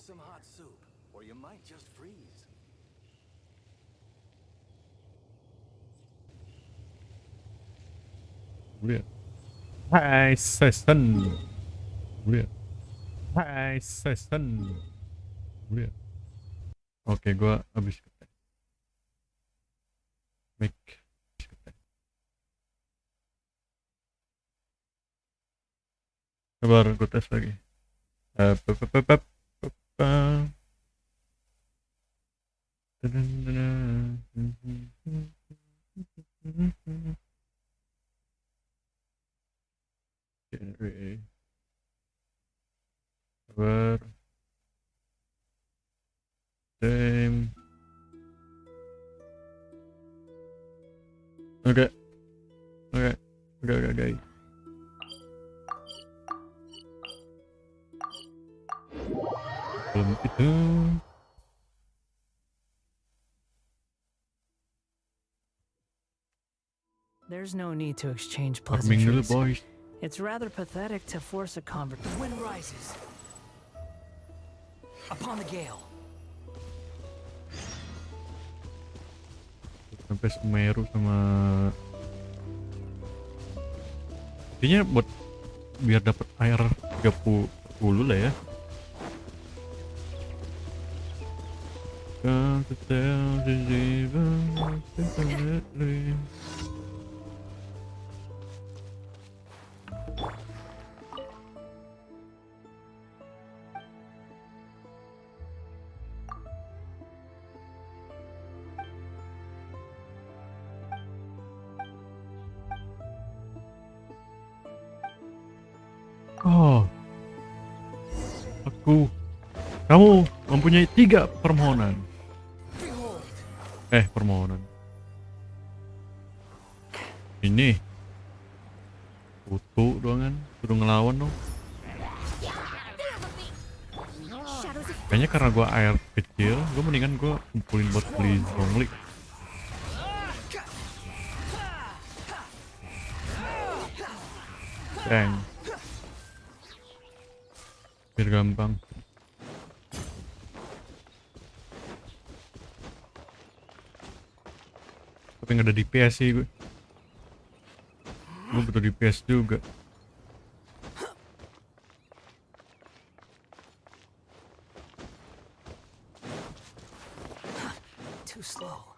some hot soup, or you might just freeze. Lihat. Hai season. Lihat. Hai season. Lihat. Oke, gua habis ketek. Make. Sabar, gue tes lagi. Sabar. Time. Oke. Guys. Belum itu. There's no need to exchange Farming dulu, pleasantries. boys. It's rather pathetic to force a convert. The wind rises upon the gale. Sampai Semeru sama intinya buat biar dapat air 30 lah ya. Oh, kamu mempunyai 3 permohonan. Permohonan. Ini foto doangan, suruh ngelawan dong. Kayaknya karena gua air kecil, gua mendingan gua kumpulin buat beli zongli. Dang. Biar gampang. Tapi nggak ada DPS sih gue. Gue butuh DPS juga. Too slow.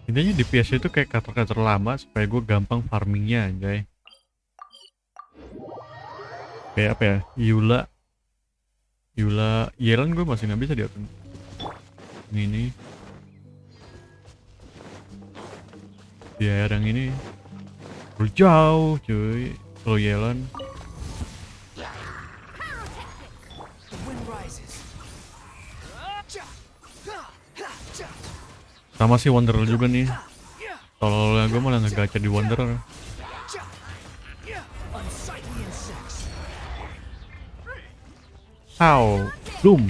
Intinya DPS itu kayak kater-kater lama supaya gue gampang farmingnya, anjay. Kayak apa ya? Yula Yelan gue masih nggak bisa diatur. Ini dia yang ini jauh cuy. Kalau Yelan sama si Wanderer juga nih. Kalau gue malah ngegacha di Wanderer. How? Doom.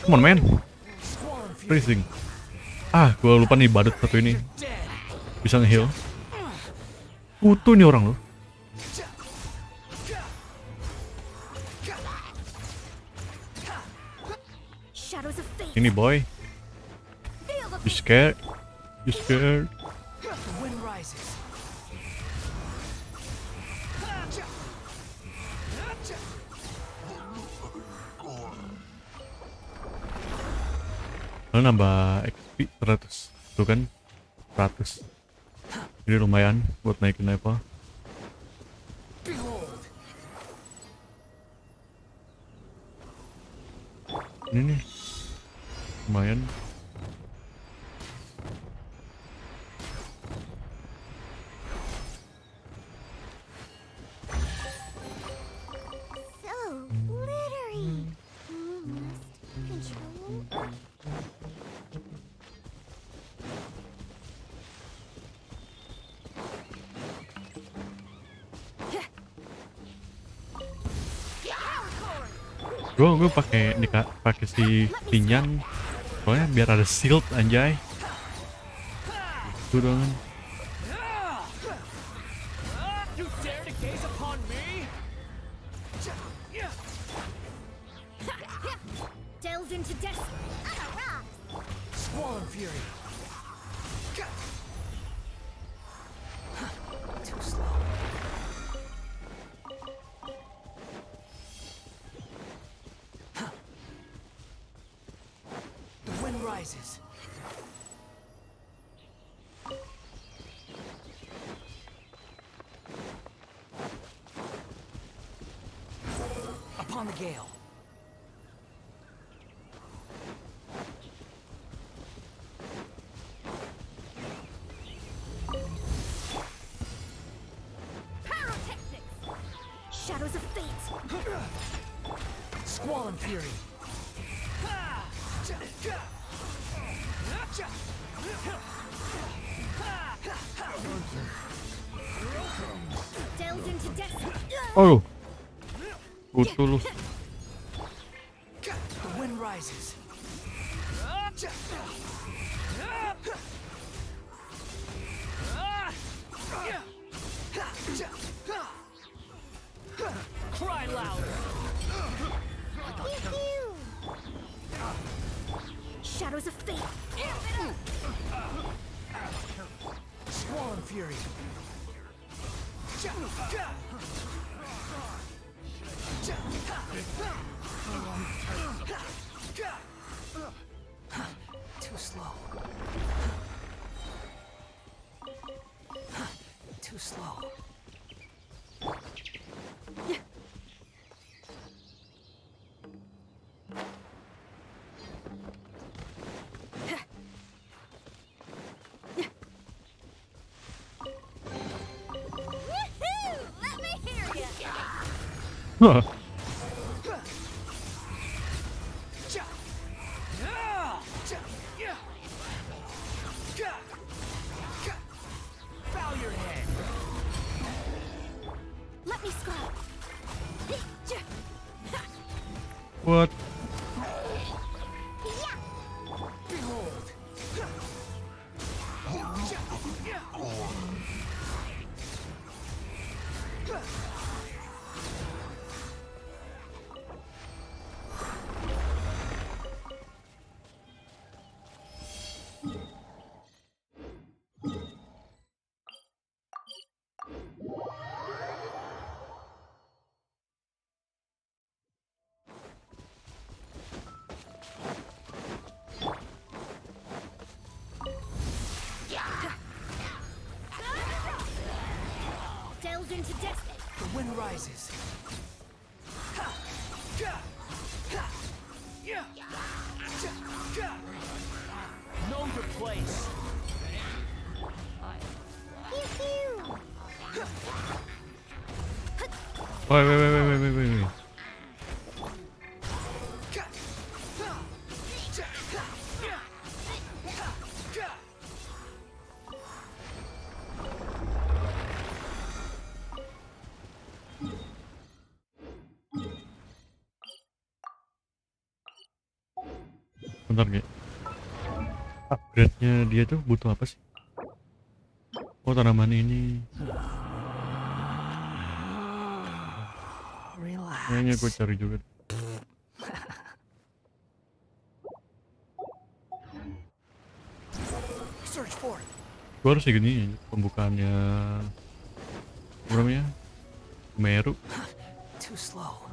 Come on, man. Freezing. Gue lupa nih badut satu ini. Bisa nge-heal. Kutu nih orang loh. Ini boy. You scared? You scared? Lalu nambah XP 100. Tuh kan 100. Jadi lumayan buat naikin level. Ini nih lumayan. Gue pakai si Tinyan, soalnya biar ada shield anjay. Itu dong. You dare to gaze upon me? Delved into death. Squall and fury. Too slow. The wind rises. Upon the gale. Pyrotechnics. Shadows of fate. Squall and fury. Delved into death. Oh, kutu lu. The wind rises. Cry louder! Shadows of fate. Squall and fury. Too slow. Too slow. Woohoo! Let me hear ya. Hah. Bow your head! Let me scrub. What? Behold. Delved into death. The wind rises. Know your place! Wait. Bentar, Ge. Upgrade-nya dia tuh butuh apa sih? Oh, tanaman ini. Kayaknya gue Relax. cari juga. Search for it. Gue harus gini pembukaannya. Apa namanya? Meru. Too slow.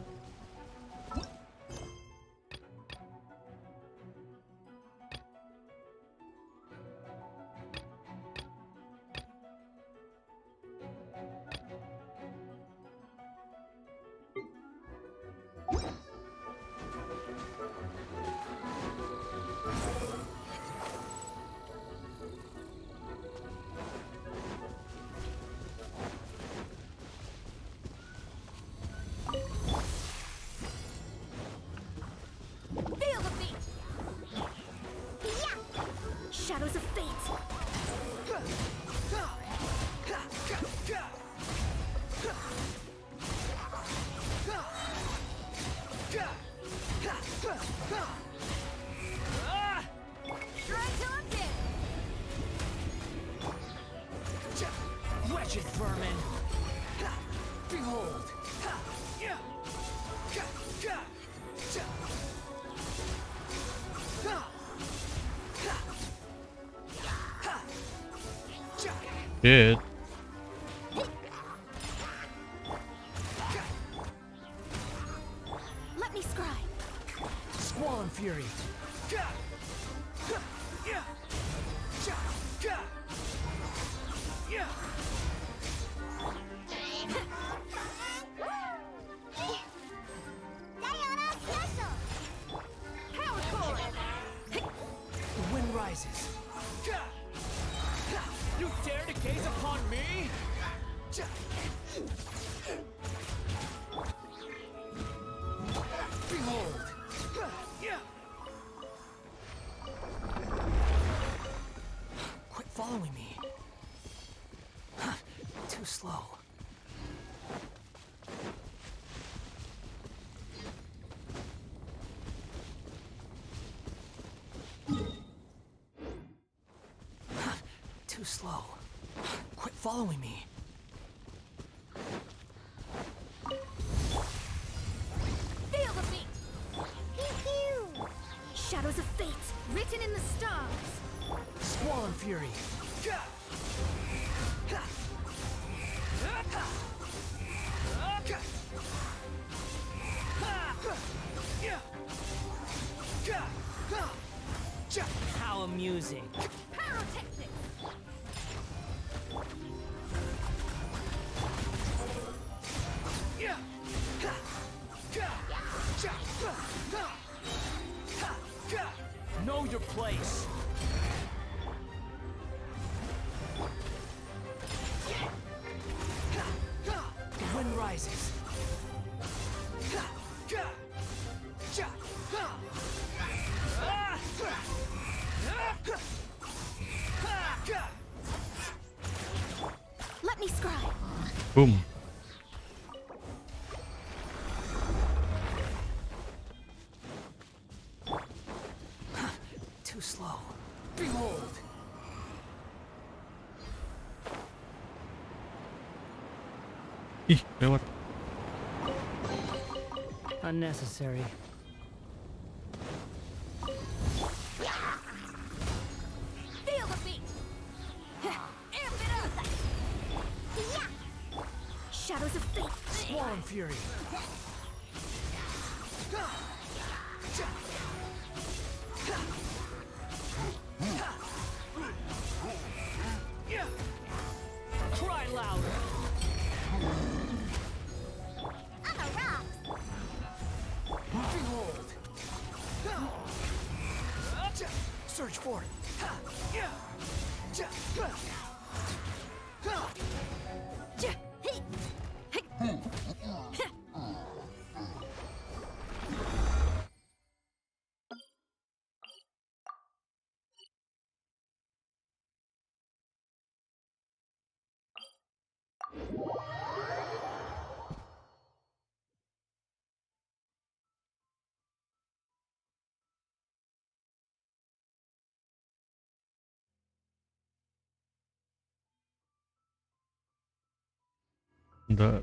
Shit. Let me scribe. Squall and fury. Diana Special. Power core. The wind rises. You dare to gaze upon me? Behold. Quit following me. Too slow. Too slow. Quit following me. Feel the beat. Pew pew. Shadows of fate written in the stars. Squall and fury. How amusing. Pyrotechnics. Know your place. The wind rises. Let me scribe. Boom. Too slow. Behold. Ih, lewat. Unnecessary. Feel the beat. Amp it up. Yeah. Shadows of fate. Squall and fury. Cry louder. I'm a rock. Behold. Search for it. Nggak.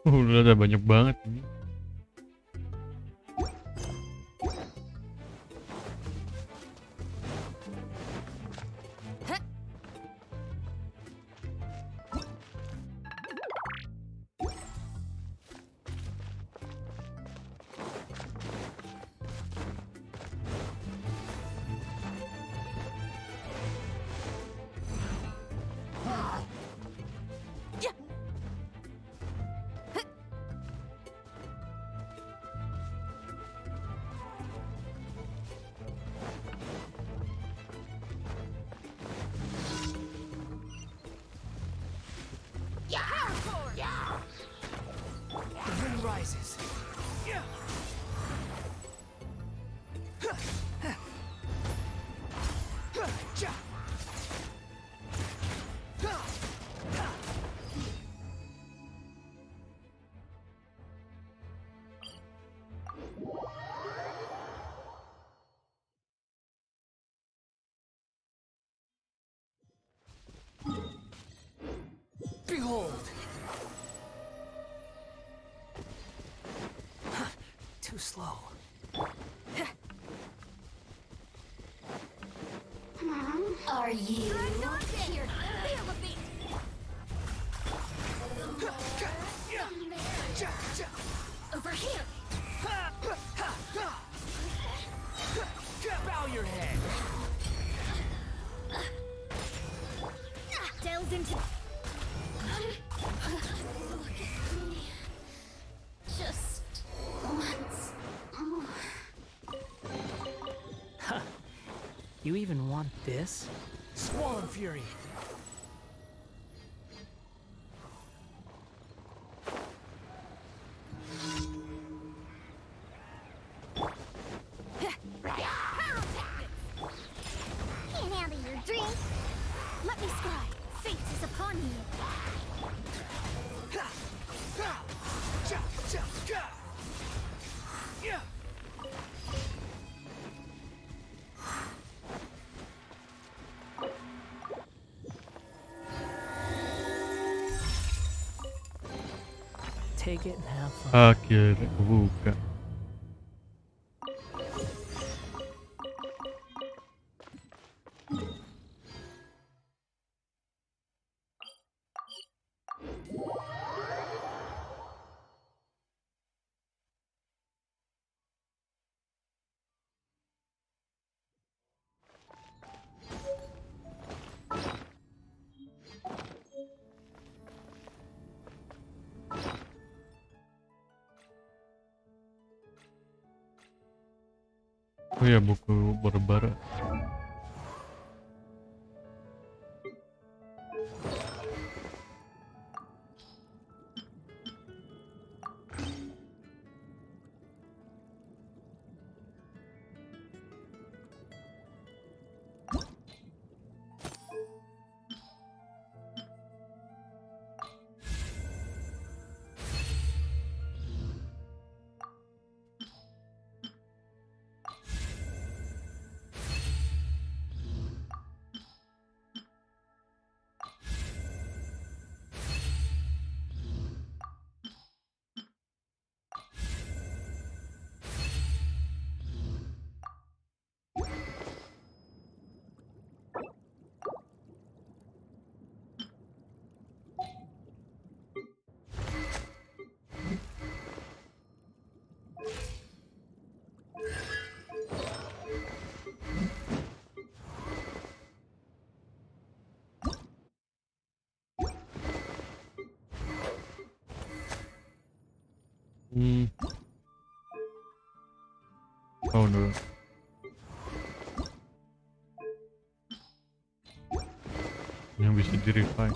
Udah ada banyak banget ini. slow. Are you here? Feel the beat. Over here. Bow your head. Delve into. Just once more. You even want this? Squall Fury. Can't handle your drink. Let me scribe. Fate is upon you. Take it and have fun. Akhirnya kebuka. Oh ya, buku Barbara. Oh no. Yang bisa di-revive.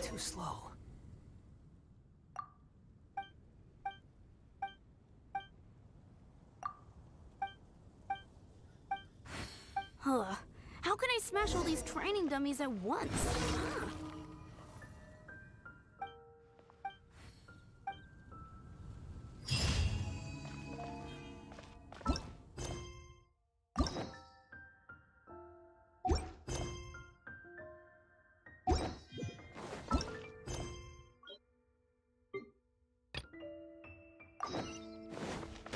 Too slow. Huh. How can I smash all these training dummies at once?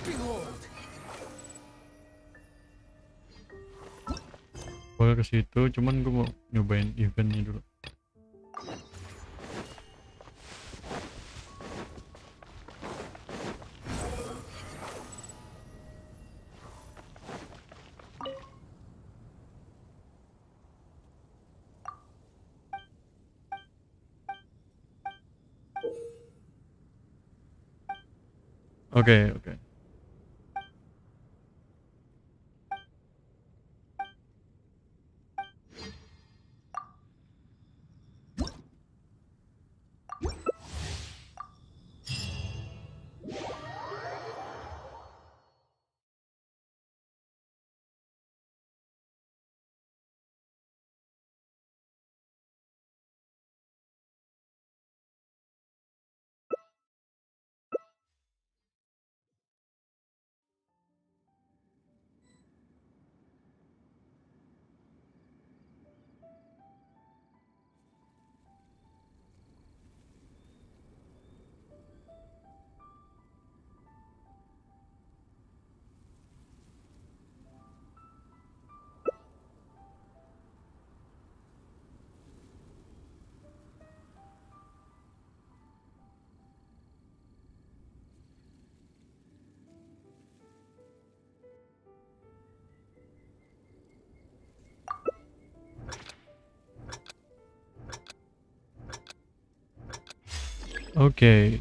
Behold. Boleh ke situ, cuman gue mau nyobain eventnya dulu. Oke, oke. Oke.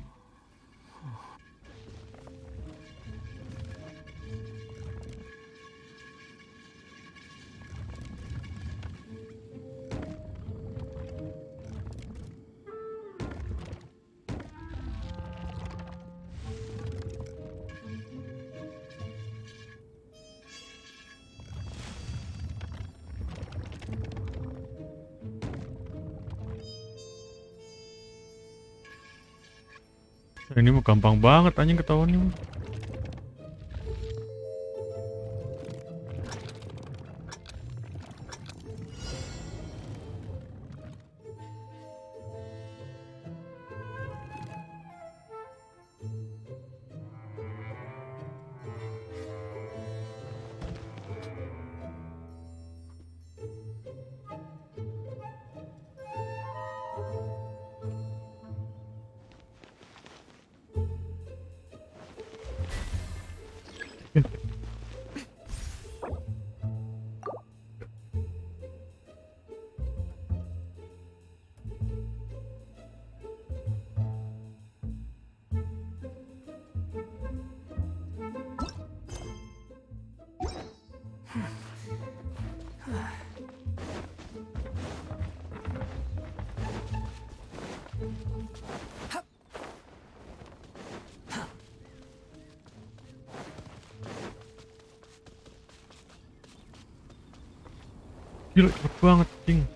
Ini mah gampang banget anjing ketahuannya mah. Gila cepet banget anjing.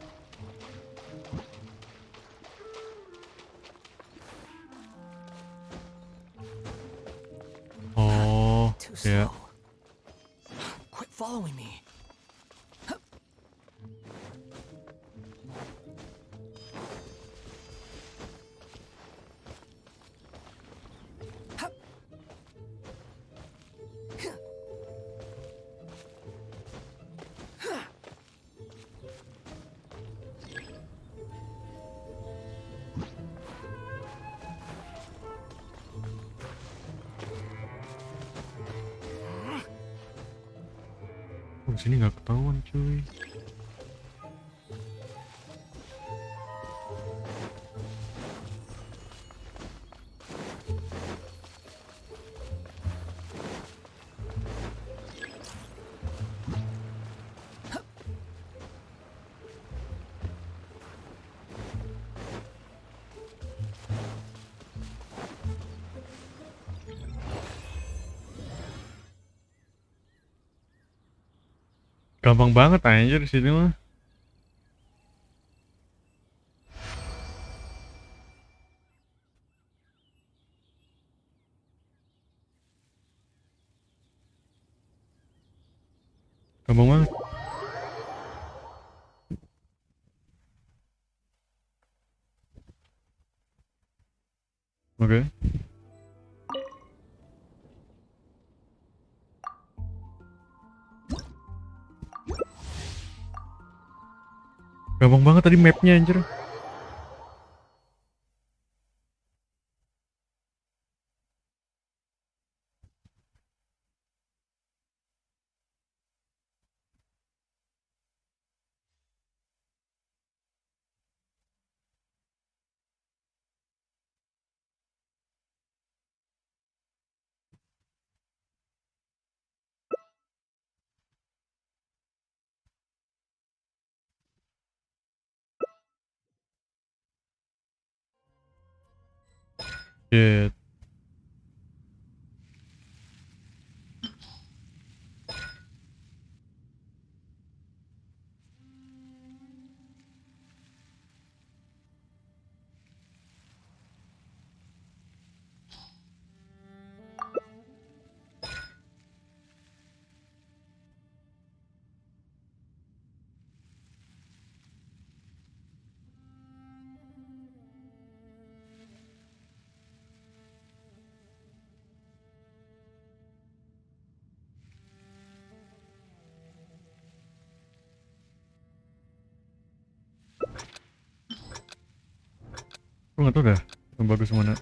Oh, Too ya. slow. Quit following me. Oh, di sini nggak ketahuan cuy. Gampang banget anjir di sini mah. Gampang banget. Oke. Gampang banget tadi mapnya anjir. Shit. Gue gak tau dah yang bagus mana.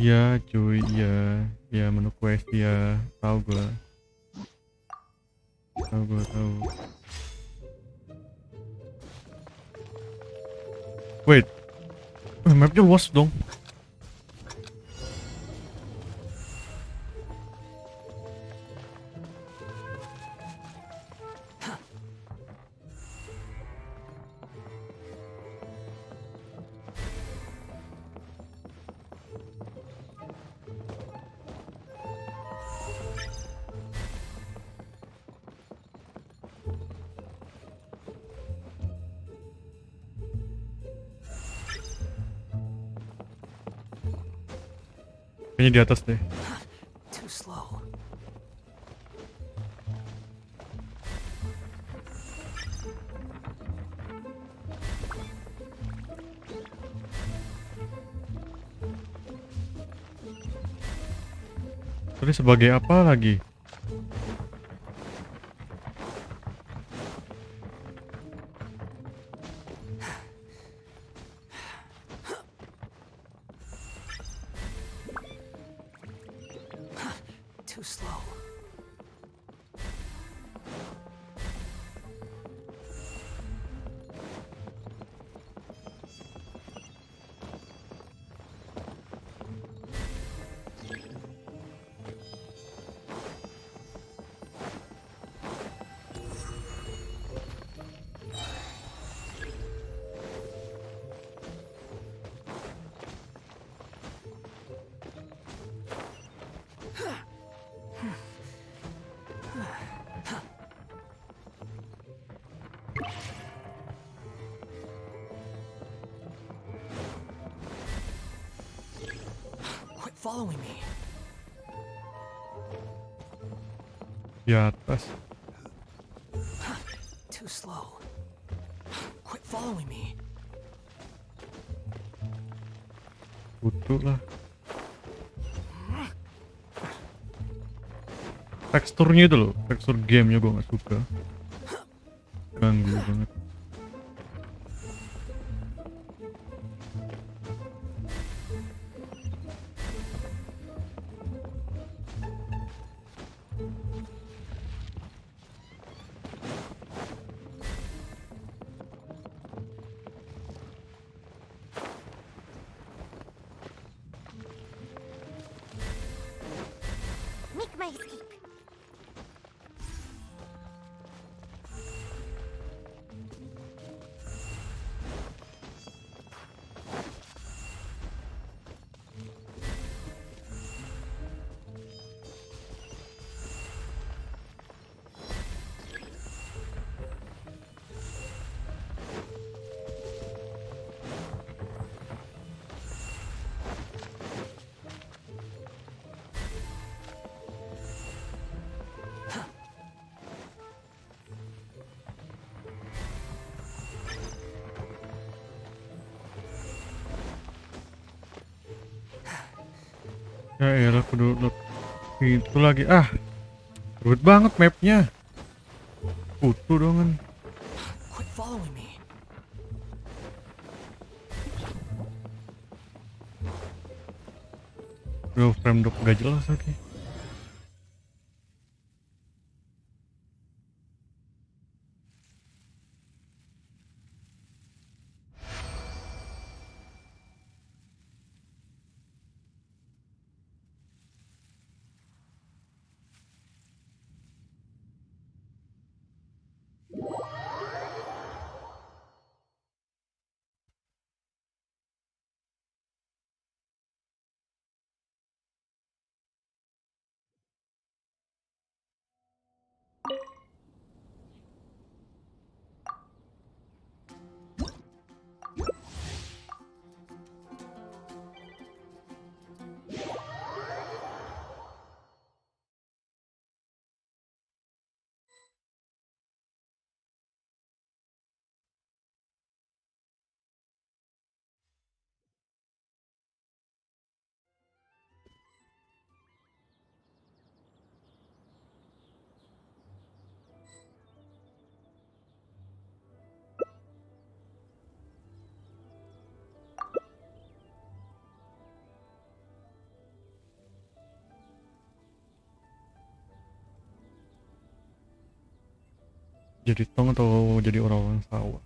Iya cuy, iya. Ya menu quest ya, tahu gue. Tahu. Wait. Mapnya luas dong. Kayaknya di atas deh. Too slow. Tadi sebagai apa lagi? Too slow. Quit following me. Di atas. Too slow. Quit following me. Butuh lah. Teksturnya itu loh, tekstur gamenya gue gak suka. Ganggu banget. Make my escape. Ya elah kudu load itu lagi. Ribet banget mapnya. Butuh dong kan. Quit following me. Duh, frame drop gak jelas lagi. Jadi tong atau jadi orang-orang sawah?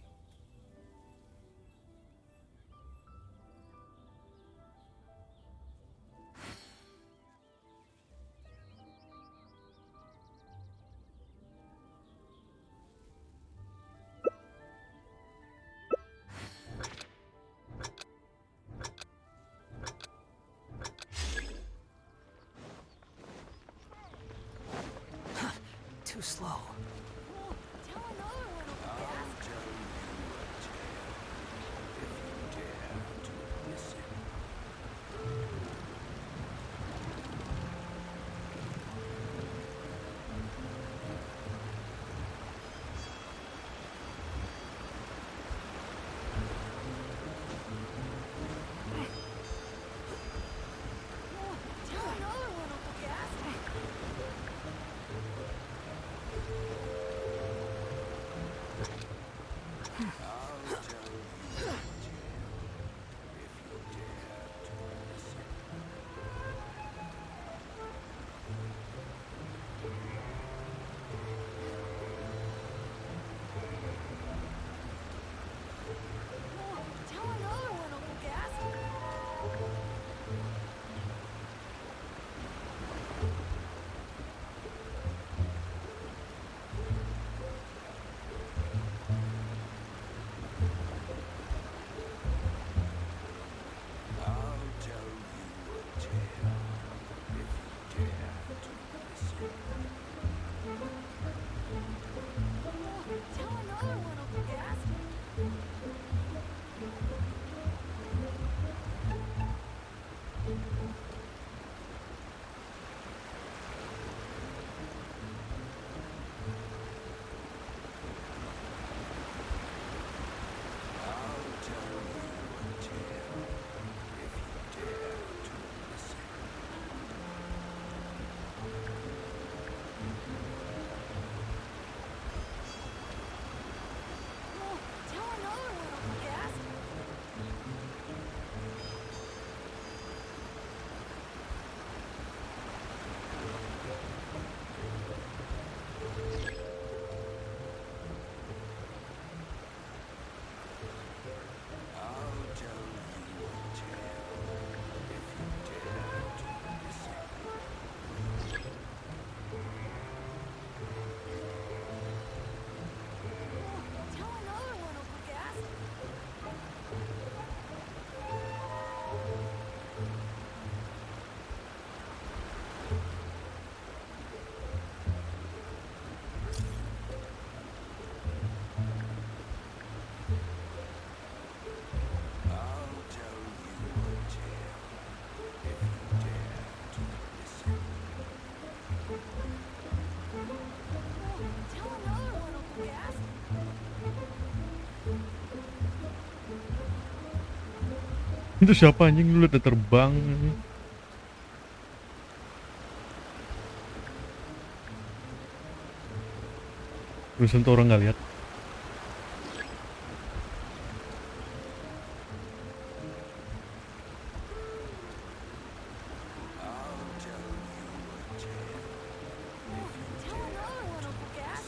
Too slow. Tell another one of the gas. Tell another one of the gas. Tell another one of the gas. Tell another one of the gas. Tell another one of the gas. Tell another one of the gas. Tell another one of the gas. Itu siapa anjing, lu udah terbang? Terus tuh orang nggak lihat. Tell another one of the gas.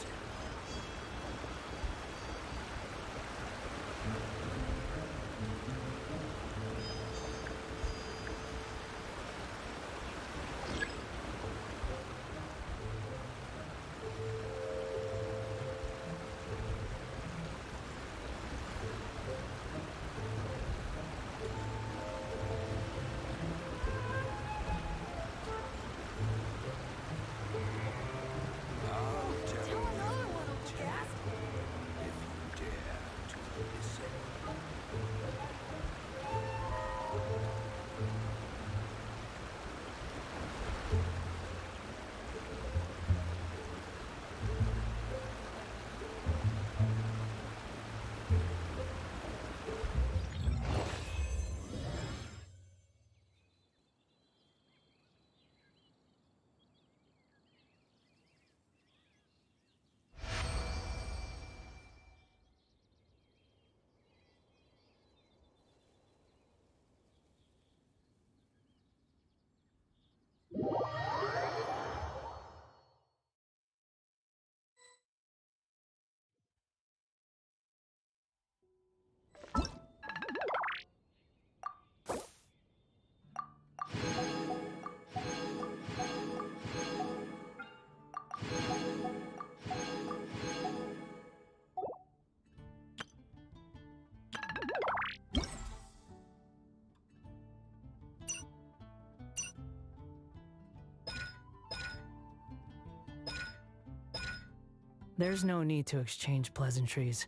There's no need to exchange pleasantries.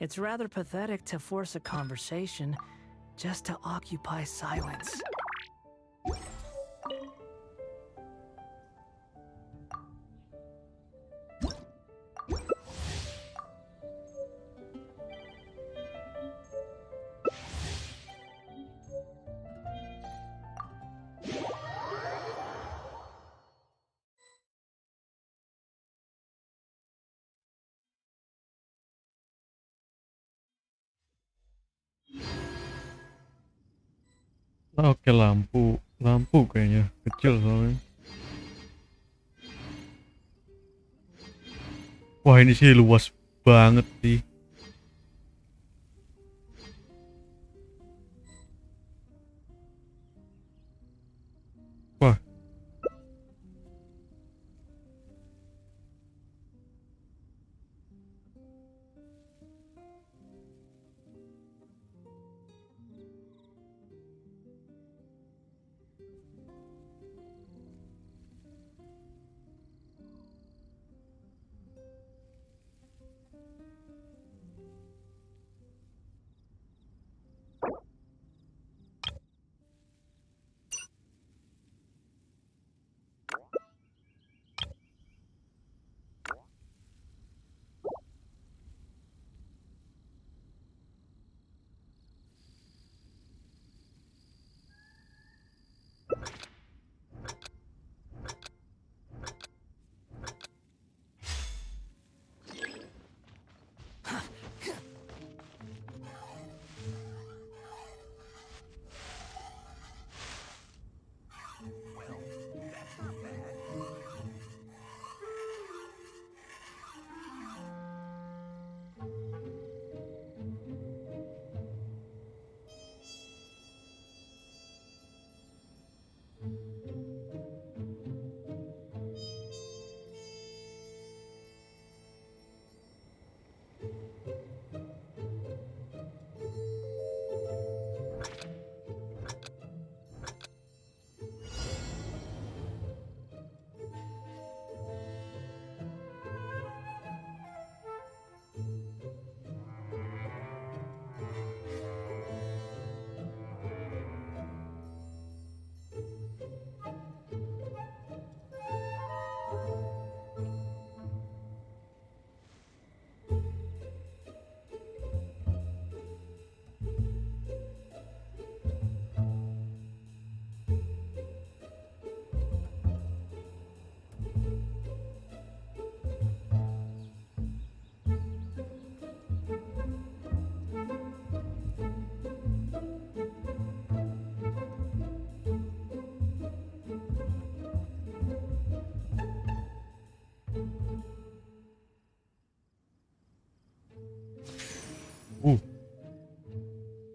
It's rather pathetic to force a conversation just to occupy silence. Oke, lampu kayaknya kecil soalnya. Wah, ini sih luas banget sih. Wah,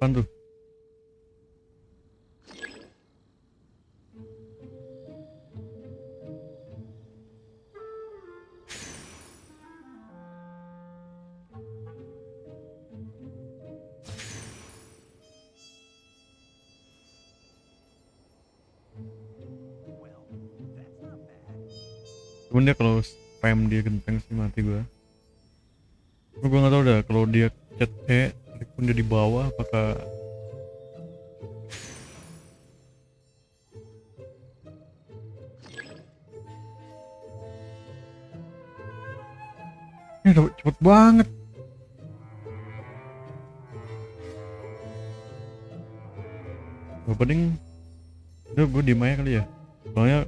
apaan tuh? Cuman dia kalau spam dia genteng sih mati gua. Gua nggak tahu dah kalau dia chat pun dia di bawah apakah ini cepet banget. Gua paling udah gue diem aja kali ya. Soalnya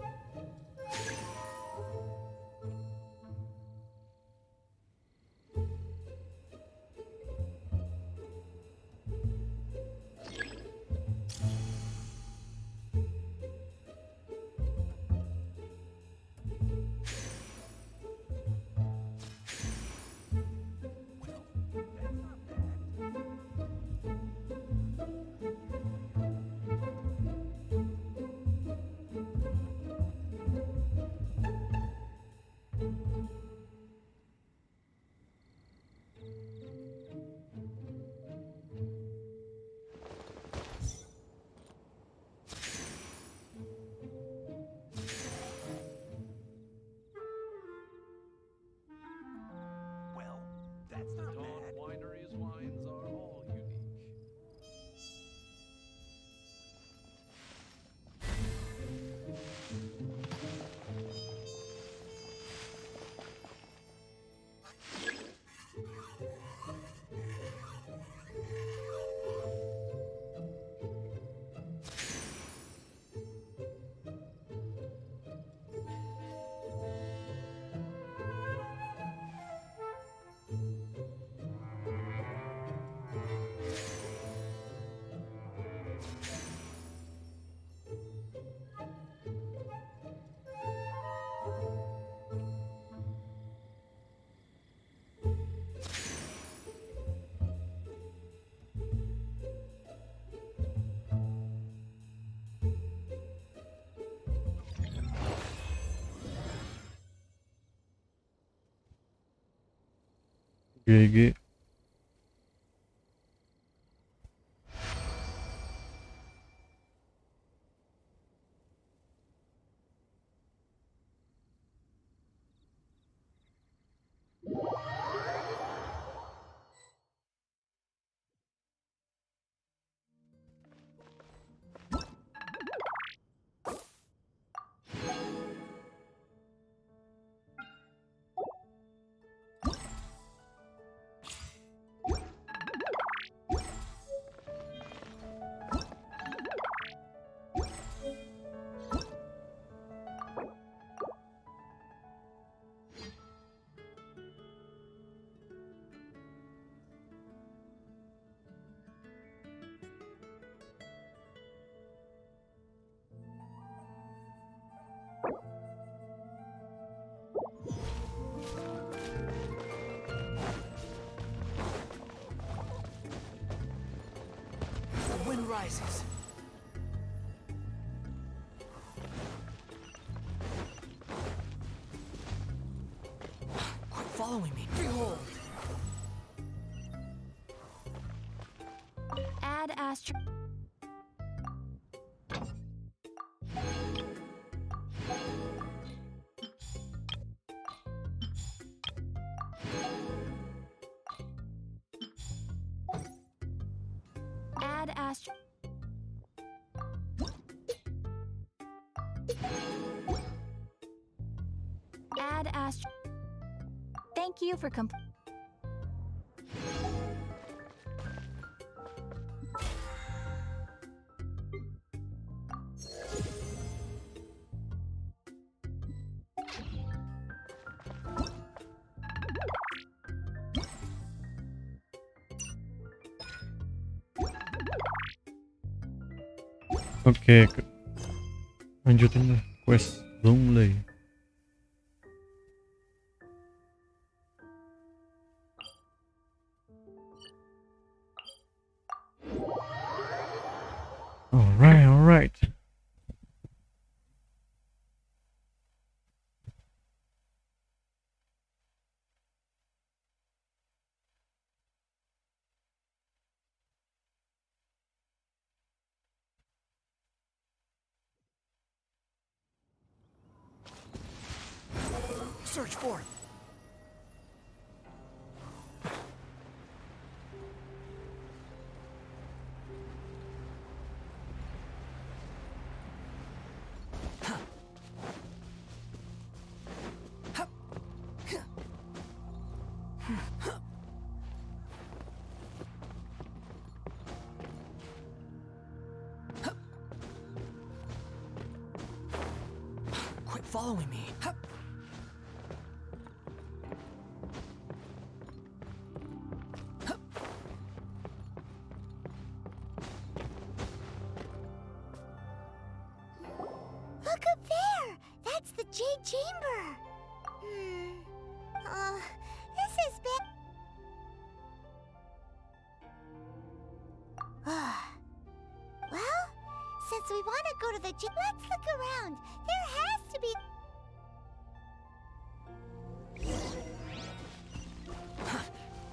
GG. The wind rises. Quit following me. Behold. Add astro. Add astro. Add astro. Thank you for Oke, lanjutin lah quest Lonely. Alright, alright. Search for it. Quit following me. Look up there! That's the Jade Chamber! This is bad. Well, since we want to go to the Jade, let's look around. There has to be...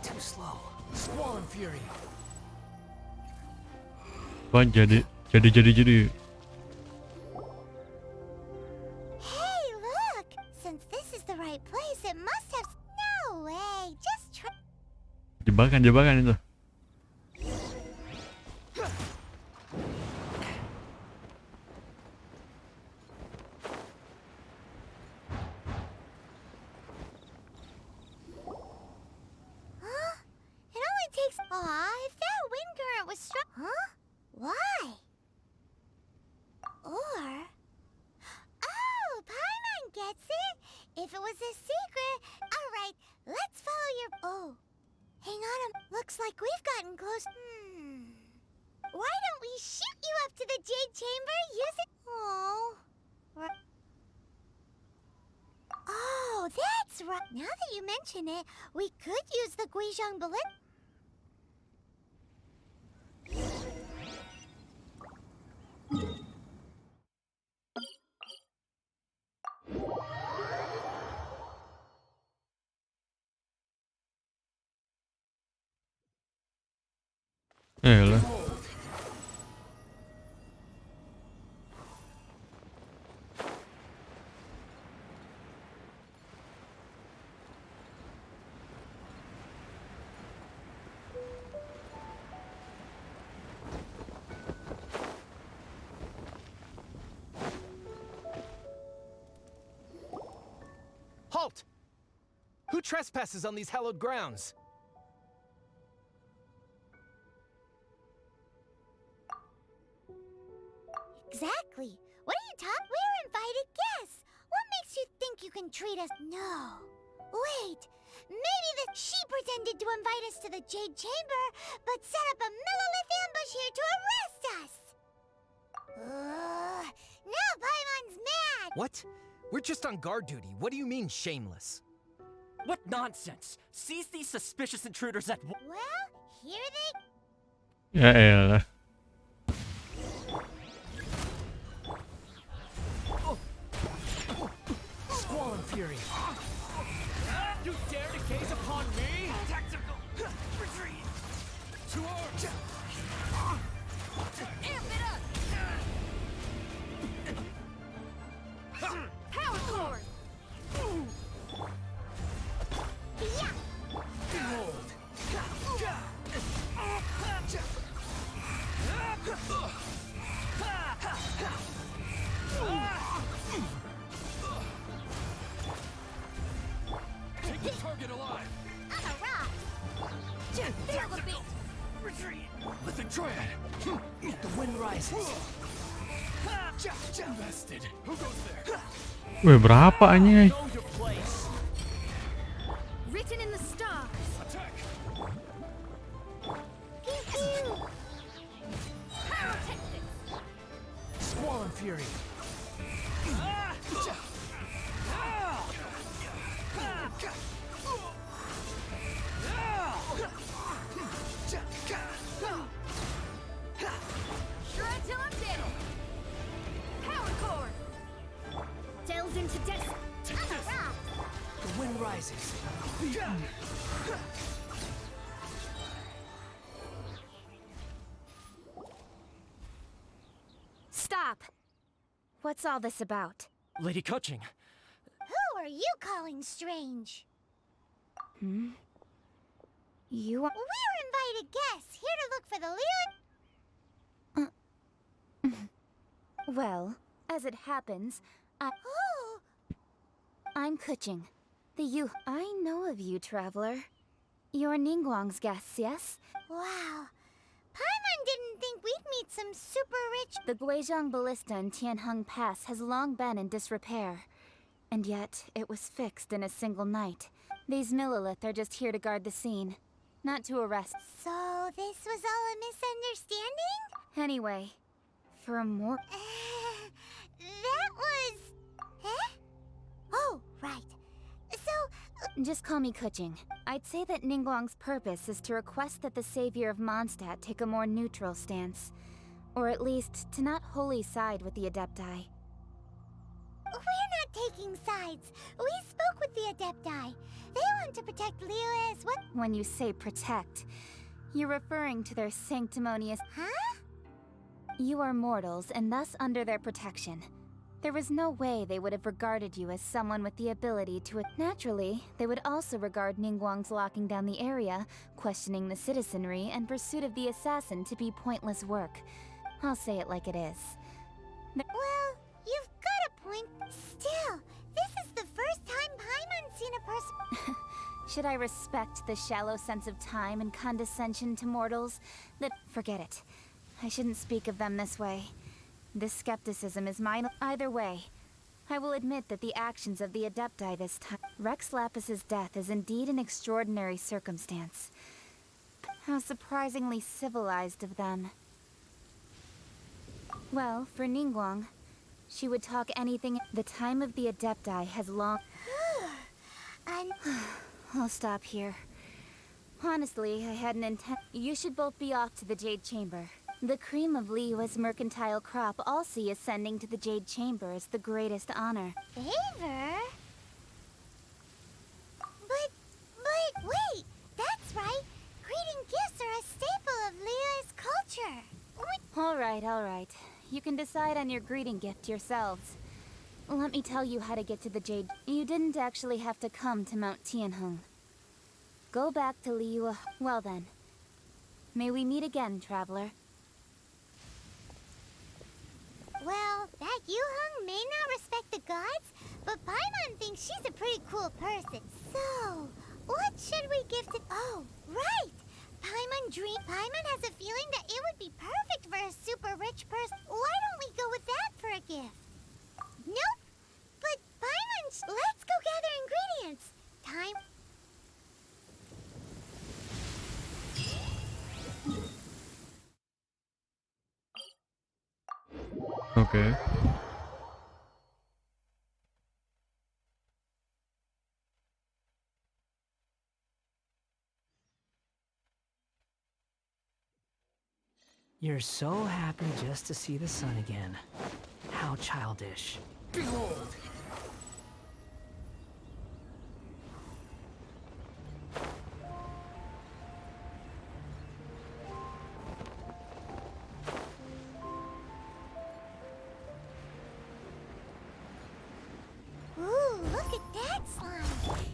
Too slow. Squall and fury. Wah, jadi. Hey, look! Since this is the right place, it must have... No way! Just try... Jebakan itu. Huh? It only takes... Aw, if that wind current was strong... Huh? Why? Or... Oh, Paimon gets it! If it was a secret... Alright, let's follow your... Oh. Hang on, looks like we've gotten close... Why don't we shoot you up to the Jade Chamber using... Oh... Oh, that's right. Now that you mention it, we could use the Guizhong balloon. Yalah. Halt! Who trespasses on these hallowed grounds? Exactly. What are you talking? We're invited guests. What makes you think you can treat us? No. Wait. Maybe she pretended to invite us to the Jade Chamber, but set up a Millilith ambush here to arrest us. Now Paimon's mad. What? We're just on guard duty. What do you mean, shameless? What nonsense! Seize these suspicious intruders at once. Well, here they... Ya elah. Squall and Fury. You dare to gaze upon me? Tactical retreat. To arms! Amp it up. Power cord. Take the target alive! I'm a rock. Feel the beat. Retreat. Lithic Triad! The wind rises. Invested. Who goes there? Weh, berapa anjing? Know your place. Written in the stars. Attack! Squall and Fury. Shred till I'm dead. Power cord. Delves into death. I'm a rock. The wind rises. Stop. What's all this about? Lady Kuching. Who are you calling strange? You are... We're invited guests, here to look for the Liyue... Well, as it happens, Oh! I'm Kuching. I know of you, traveler. You're Ningguang's guests, yes? Wow. Paimon didn't think we'd meet some super rich... The Guizhong Ballista in Tianheng Pass has long been in disrepair. And yet, it was fixed in a single night. These Millilith are just here to guard the scene, not to arrest. So this was all a misunderstanding? Anyway, for a more... That was... Huh? Oh, right. So... Just call me Kuching. I'd say that Ningguang's purpose is to request that the savior of Mondstadt take a more neutral stance. Or at least, to not wholly side with the Adepti. We're not taking sides. We spoke with the Adepti. They want to protect Liyue as what? When you say protect, you're referring to their sanctimonious... Huh? You are mortals, and thus under their protection. There was no way they would have regarded you as someone with the ability to... Naturally, they would also regard Ningguang's locking down the area, questioning the citizenry, and pursuit of the assassin to be pointless work. I'll say it like it is. Well, you've got a point. Still, this is the first time Paimon's seen a person... Should I respect the shallow sense of time and condescension to mortals? Forget it. I shouldn't speak of them this way. This skepticism is mine either way. I will admit that the actions of the Adepti this time... Rex Lapis's death is indeed an extraordinary circumstance. How surprisingly civilized of them. Well, for Ningguang, she would talk anything... The time of the Adepti has long... I'll stop here. Honestly, I had an intent... You should both be off to the Jade Chamber. The cream of Liyue's mercantile crop all see ascending to the Jade Chamber as the greatest honor. Favor? But wait, that's right. Greeting gifts are a staple of Liyue's You can decide on your greeting gift yourselves. Let me tell you how to get to the Jade. You didn't actually have to come to Mount Tianheng. Go back to Liyue. Well then. May we meet again, traveler. Well, that Yuheng may not respect the gods, but Paimon thinks she's a pretty cool person. So, what should we give to... Oh, right! Paimon has a feeling that it would be perfect for a super rich person. Why don't we go with that for a gift? Nope! But Paimon... Let's go gather ingredients! Time... Oke. You're so happy just to see the sun again. How childish. Behold! Ooh, look at that slime!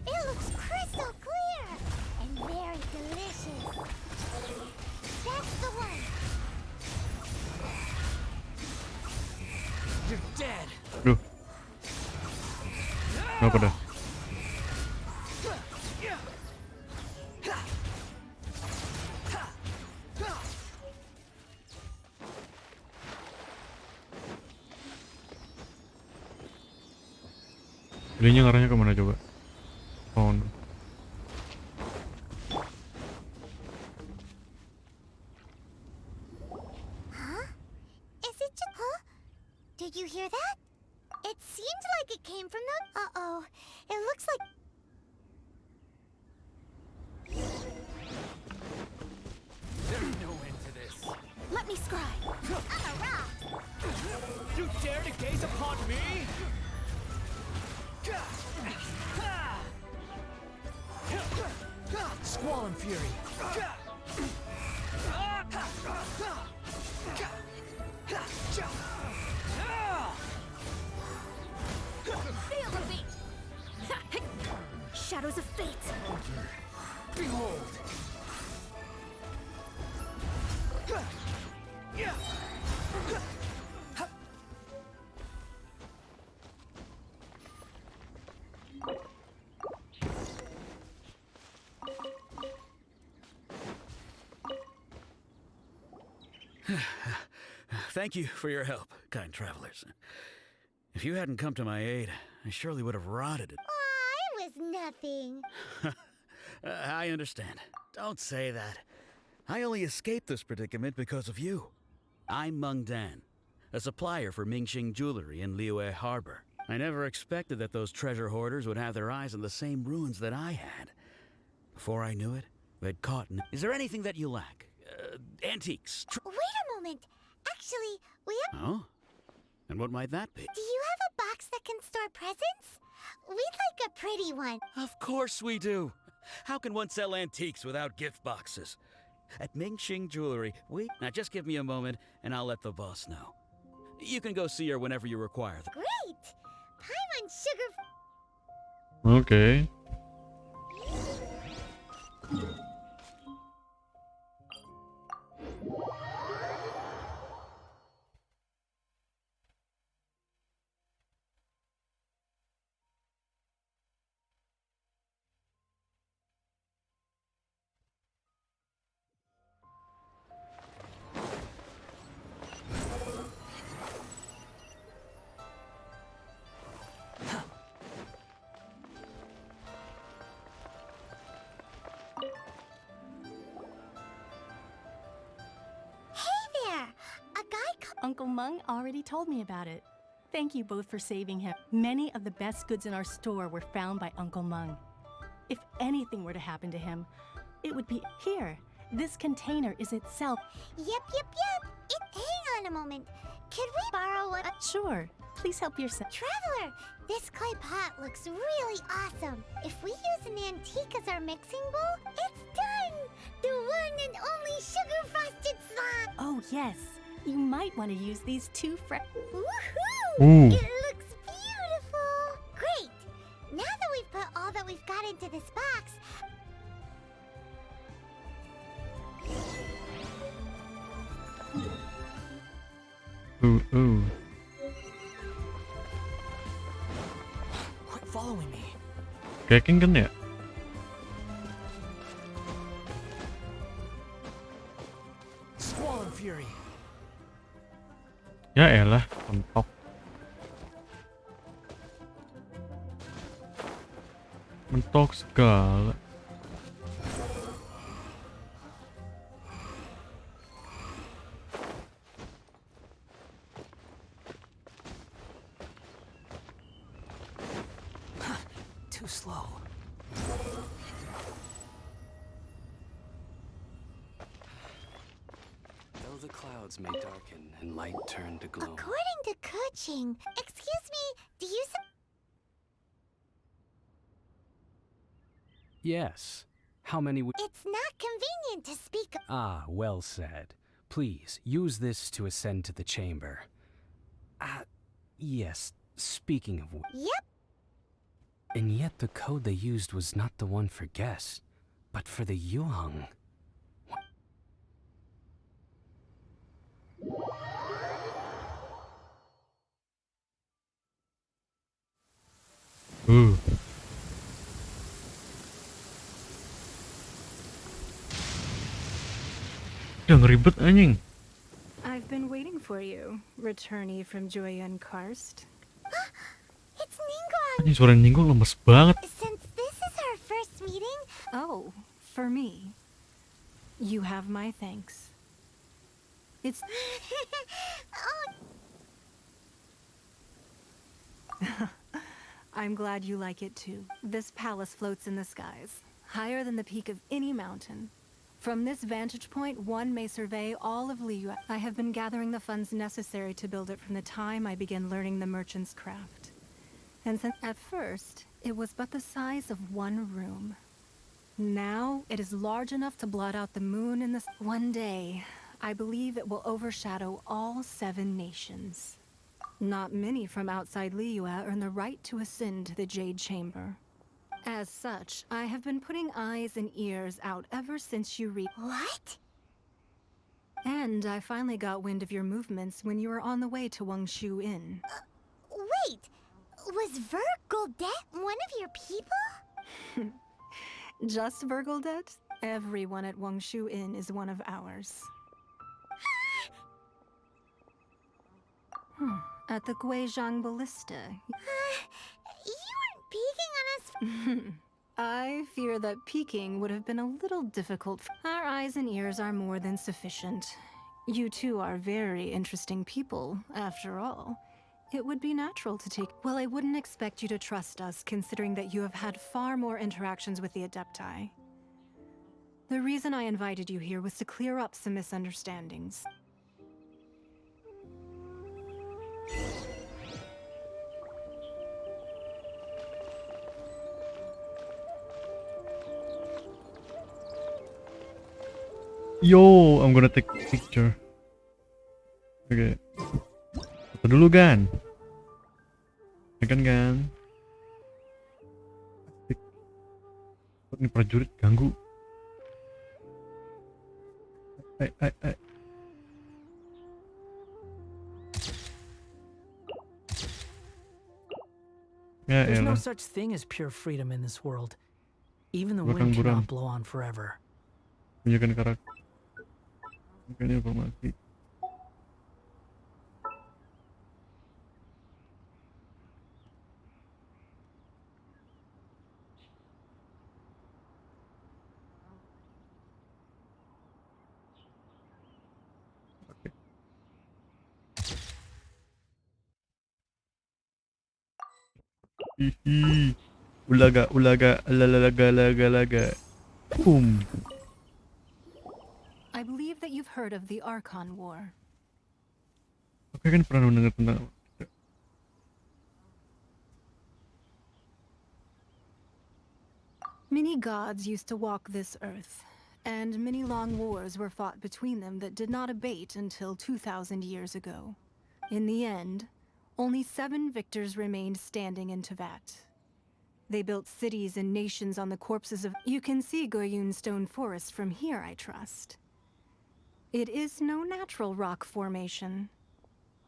It looks crystal clear! And very delicious! That's the one! You're dead! Duh. Kenapa dah? Ininya ngarahnya kemana coba? Oh, no. Huh? Is it just... Huh? Did you hear that? It seemed like it came from the... Uh-oh. It looks like... There's no end to this. Let me scribe. I'm a rock! You dare to gaze upon me? Squall and Fury. Feel the beat. Shadows of fate. Behold! Thank you for your help, kind travelers. If you hadn't come to my aid, I surely would have rotted it. Aw, it was nothing. I understand. Don't say that. I only escaped this predicament because of you. I'm Meng Dan, a supplier for Mingxing Jewelry in Liyue Harbor. I never expected that those treasure hoarders would have their eyes on the same ruins that I had. Before I knew it, they'd caught me. Is there anything that you lack? Antiques? Wait a moment. Actually, we have... Oh? And what might that be? Do you have a box that can store presents? We'd like a pretty one. Of course we do. How can one sell antiques without gift boxes? At Mingxing Jewelry, Now just give me a moment and I'll let the boss know. You can go see her whenever you require them. Great! Paimon sugar... Oke. Uncle Meng already told me about it. Thank you both for saving him. Many of the best goods in our store were found by Uncle Meng. If anything were to happen to him, it would be here. This container is itself. Yep. Hang on a moment. Could we borrow one? Sure. Please help yourself. Traveler, this clay pot looks really awesome. If we use an antique as our mixing bowl, it's done! The one and only sugar-frosted slime! Oh, yes. You might want to use these two Woohoo! Ooh. It looks beautiful! Great! Now that we've put all that we've got into this box, Ooh. Quit following me. Tracking kan ya? Squall Fury. Ya elah, mentok. Mentok segala. Too slow. Though the clouds may darken and light turn to gloom. according to Kuching, excuse me, do you Yes. How many It's not convenient to speak. Ah, well said. Please, use this to ascend to the chamber. Yes, speaking of Yep. And yet the code they used was not the one for guests, but for the Yuheng. Udah ngeribet anjing. I've been waiting for you, returnee from Joyun Karst. It's Ningguang. Anjing suara Ningguang lemes banget. Since this is our first meeting, Oh, for me. You have my thanks. It's oh, I'm glad you like it too. This palace floats in the skies, higher than the peak of any mountain. From this vantage point, one may survey all of Liyue. I have been gathering the funds necessary to build it from the time I began learning the merchant's craft. And since at first, it was but the size of one room. Now, it is large enough to blot out the moon in the... One day, I believe it will overshadow all 7 nations. Not many from outside Liyue earn the right to ascend to the Jade Chamber. As such, I have been putting eyes and ears out ever since you what? And I finally got wind of your movements when you were on the way to Wangshu Inn. Wait, was Vergoldet one of your people? Just Vergoldet? Everyone at Wangshu Inn is one of ours. At the Guizhang Ballista. You weren't peeking on us. I fear that peeking would have been a little difficult. Our eyes and ears are more than sufficient. You two are very interesting people, after all. It would be natural to take... Well, I wouldn't expect you to trust us, considering that you have had far more interactions with the Adepti. The reason I invited you here was to clear up some misunderstandings. Yo, I'm gonna take a picture. Oke. Foto dulu kan. Ya kan. Asik. Ini prajurit ganggu. Ay. Ya There's no elah. such thing as pure freedom in this world. Even the Bukan wind buram. cannot blow on forever. Tunjukkan karakter. Tunjukkan informasi. Oke. Hihi. Ulaga, laga. Boom. I believe that you've heard of the Archon War. Oke kan pernah mendengar tentang Many gods used to walk this earth, and many long wars were fought between them that did not abate until 2,000 years ago. In the end, only 7 victors remained standing in Tevat. They built cities and nations on the corpses of... You can see Goyun Stone Forest from here, I trust. It is no natural rock formation.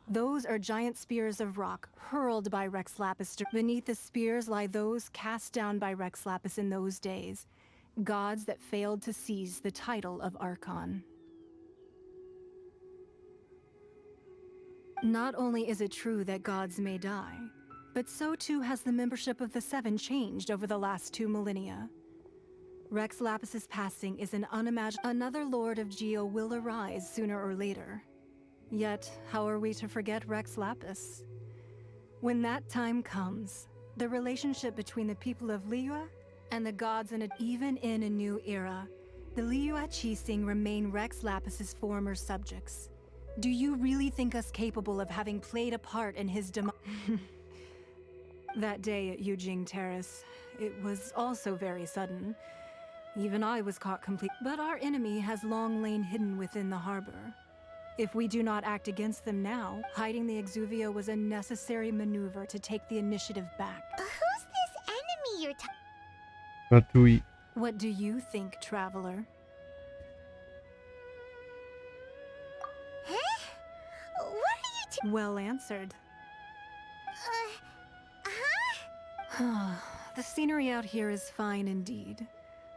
Those are giant spears of rock hurled by Rex Lapis. Beneath the spears lie those cast down by Rex Lapis in those days, gods that failed to seize the title of Archon. Not only is it true that gods may die, but so too has the membership of the Seven changed over the last 2 millennia. Rex Lapis's passing is an unimaginable... Another Lord of Geo will arise sooner or later. Yet, how are we to forget Rex Lapis? When that time comes, the relationship between the people of Liyue and the gods even in a new era, the Liyue Qixing remain Rex Lapis's former subjects. Do you really think us capable of having played a part in his That day at Yujing Terrace, it was also very sudden. Even I was caught complete. But our enemy has long lain hidden within the harbor. If we do not act against them now, hiding the Exuvia was a necessary maneuver to take the initiative back. Who's this enemy you're talking? Katui. What do you think, Traveler? Huh? What are you Well answered. huh? The scenery out here is fine indeed,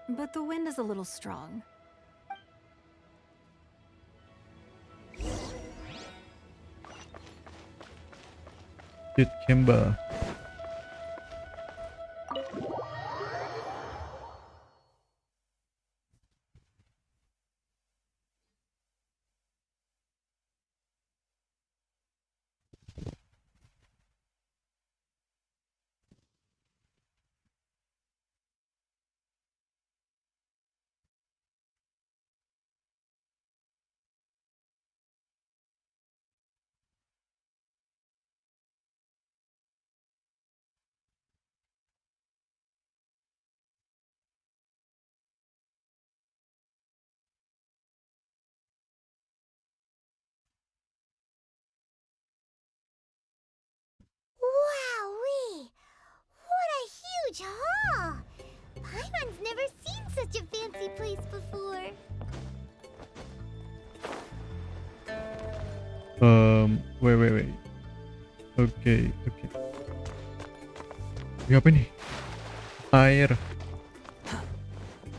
but the wind is a little strong. Shit, Kimba. Wowee! What a huge hall! Paimon's never seen such a fancy place before. Wait. Oke. Ini apa nih? Air.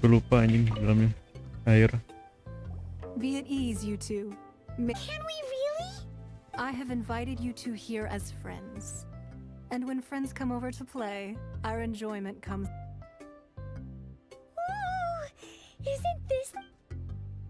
Gue lupa anjing di dalamnya. Air. Be at ease, you two. Can we really? I have invited you two here as friends. And when friends come over to play, our enjoyment comes... Ooh, isn't this...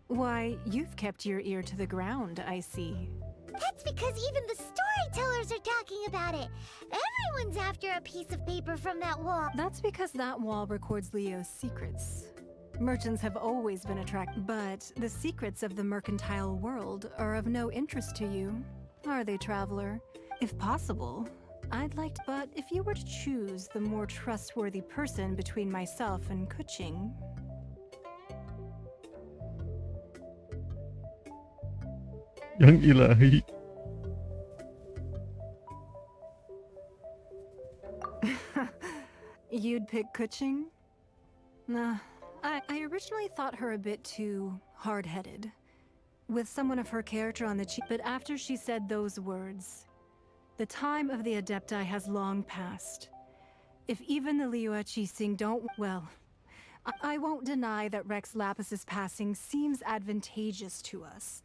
Why, you've kept your ear to the ground, I see. That's because even the storytellers are talking about it. Everyone's after a piece of paper from that wall. That's because that wall records Leo's secrets. Merchants have always been attracted, but the secrets of the mercantile world are of no interest to you, are they, Traveler? If possible, I'd like to, but if you were to choose the more trustworthy person between myself and Kuching... Yang ilahi. You'd pick Kuching? Nah, I originally thought her a bit too hard-headed. With someone of her character on the cheek, but after she said those words, the time of the Adepti has long passed. If even the Liyue Qixing don't, well, I won't deny that Rex Lapis's passing seems advantageous to us.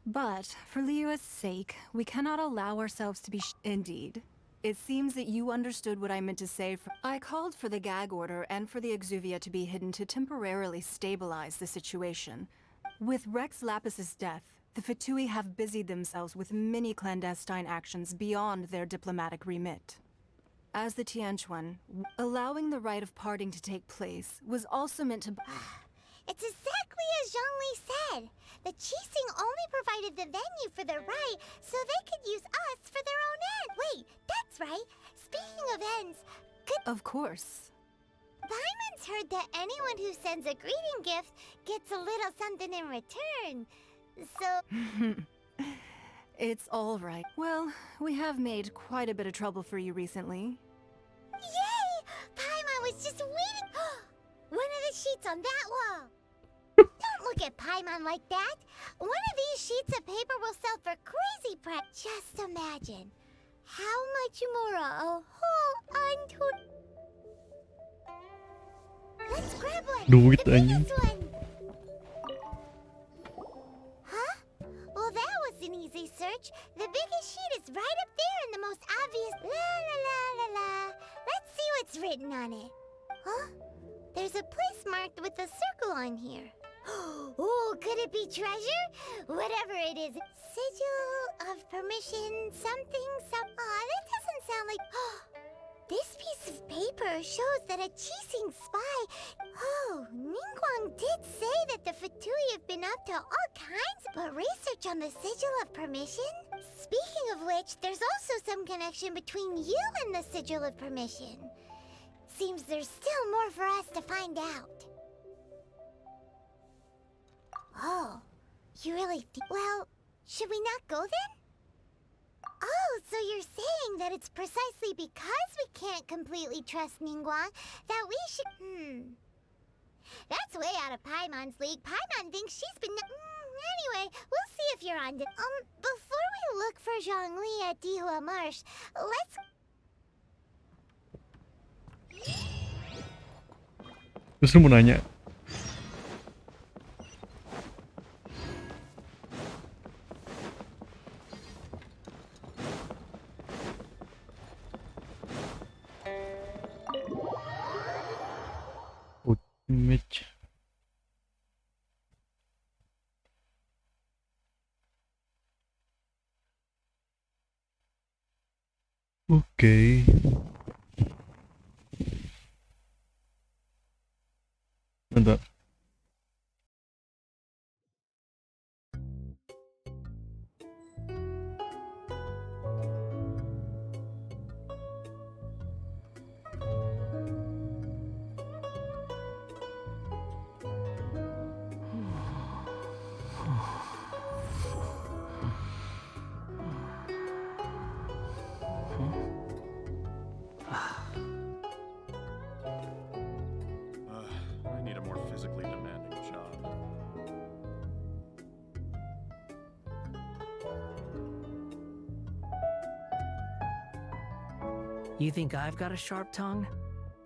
But for Liyue's sake, we cannot allow ourselves to be Indeed. It seems that you understood what I meant to say. I called for the gag order and for the Exuvia to be hidden to temporarily stabilize the situation. With Rex Lapis's death, the Fatui have busied themselves with many clandestine actions beyond their diplomatic remit. As the Tianquan, allowing the rite of parting to take place was also meant to... It's exactly as Zhongli said. The Qixing only provided the venue for their rite so they could use us for their own end. Wait, that's right. Speaking of ends, Of course. Paimon's heard that anyone who sends a greeting gift gets a little something in return. So... It's all right. Well, we have made quite a bit of trouble for you recently. Yay! Paimon was just waiting. One of the sheets on that wall. Don't look at Paimon like that. One of these sheets of paper will sell for crazy price. Just imagine how much more a whole untold. Let's grab one. Duit The anjing. biggest one. Huh? Well, that was an easy search. The biggest sheet is right up there in the most obvious. La la la la la. Let's see what's written on it. Huh? There's a place marked with a circle on here. Oh, could it be treasure? Whatever it is. Sigil of permission, something, Aw, that doesn't sound like... This piece of paper shows that a Qixing spy... Oh, Ningguang did say that the Fatui have been up to all kinds but research on the Sigil of permission? Speaking of which, there's also some connection between you and the Sigil of permission. Seems there's still more for us to find out. Oh, you really well, should we not go then? Oh, so you're saying that it's precisely because we can't completely trust Ningguang that we should... That's way out of Paimon's league. Paimon thinks she's been... Anyway, we'll see if you're on... Before we look for Zhongli at Dihua Marsh, let's... Terus lu mau nanya. Image. Oke. Bentar. I need a more physically demanding job. You think I've got a sharp tongue?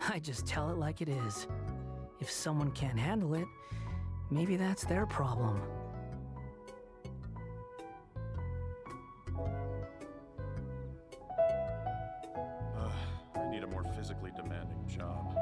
I just tell it like it is. If someone can't handle it, maybe that's their problem. I need a more physically demanding job.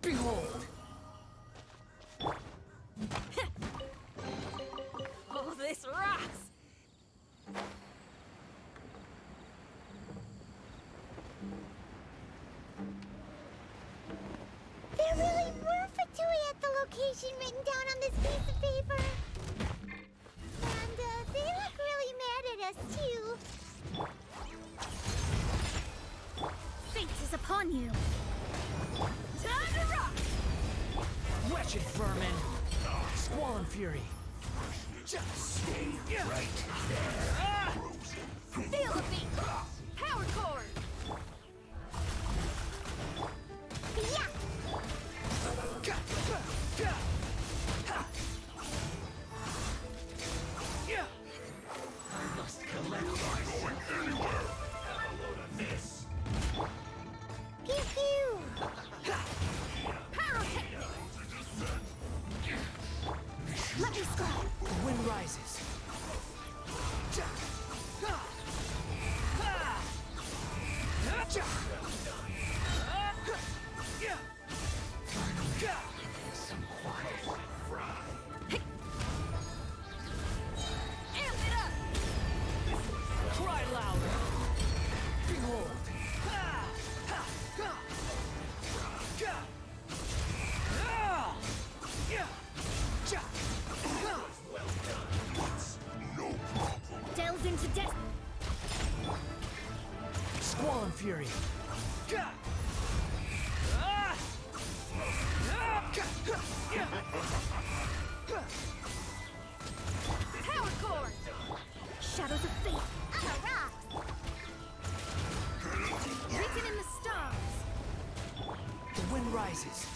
Behold! Oh, this rocks! There really were Fatui at the location written down on this piece of paper. And they look really mad at us, too. Fate is upon you. Time to rock! Wretched vermin! Squall and fury! Just stay right there! Feel the beat! Power cord! Yeah! into death. Squall and Fury. Power core. Shadows of fate. On the rocks. Written in the stars. The wind rises.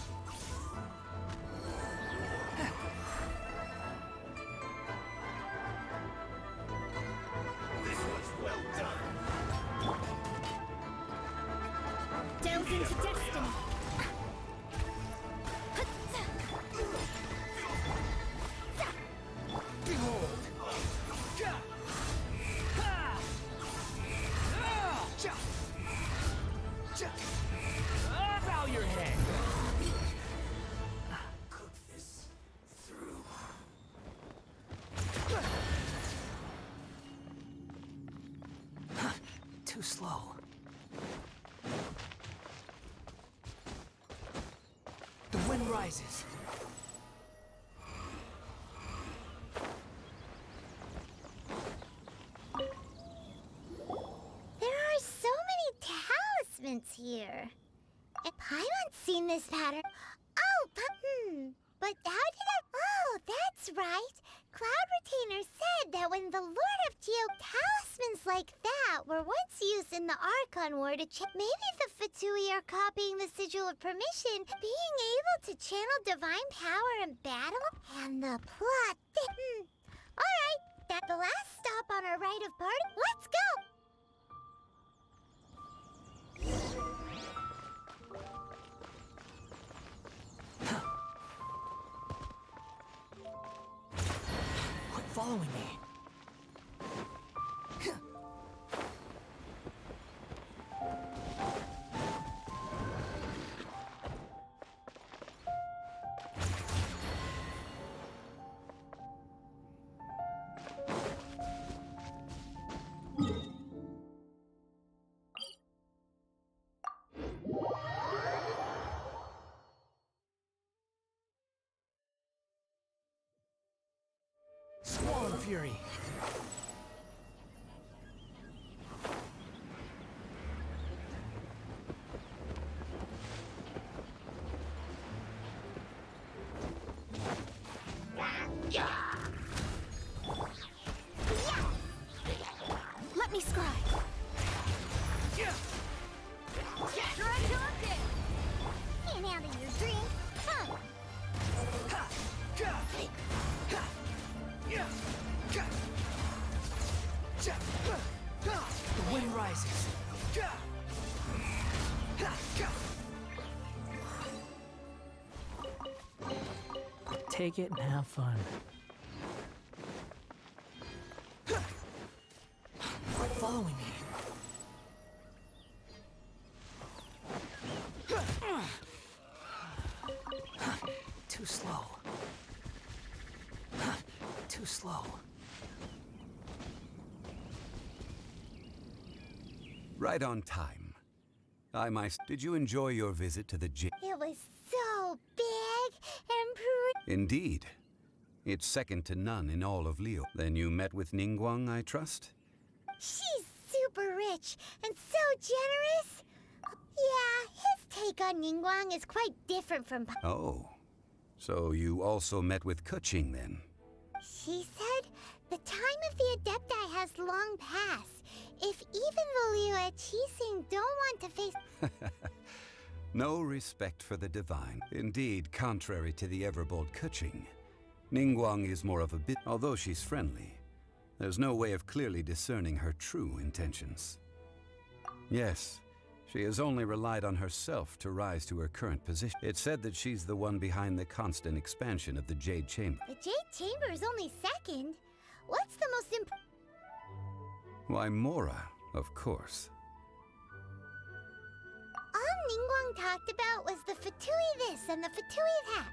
Delve into destiny. Behold. Bow your head. Cook this through. Too slow. The wind rises. There are so many talismans here. And Paimon's seen this pattern. Oh, but how did I... Oh, that's right. Cloud Retainer said that when the Lord of Geo talismans like that were once used in the Archon War to check... Maybe the Fatui are copying the Sigil of Permission, being able to channel divine power in battle, and the plot... Alright, that's the last stop on our rite of party. Let's go! Quit following me. Squall and Fury. Let me scry. Can't handle your drink. Huh. The wind rises. Take it and have fun. Quit following me. Too slow. Too slow. Right on time. Did you enjoy your visit to the gym? It was so big and Indeed. It's second to none in all of Liyue. Then you met with Ningguang, I trust? She's super rich and so generous. Yeah, his take on Ningguang is quite different from... Oh. So you also met with Keqing then? She said the time of the Adepti has long passed. If even the Liyue Qixing don't want to face... No respect for the divine. Indeed, contrary to the ever-bold Keqing, Ningguang is more of a bit... Although she's friendly, there's no way of clearly discerning her true intentions. Yes, she has only relied on herself to rise to her current position. It's said that she's the one behind the constant expansion of the Jade Chamber. The Jade Chamber is only second. What's the most important... Why, Mora, of course. All Ningguang talked about was the Fatui this and the Fatui that.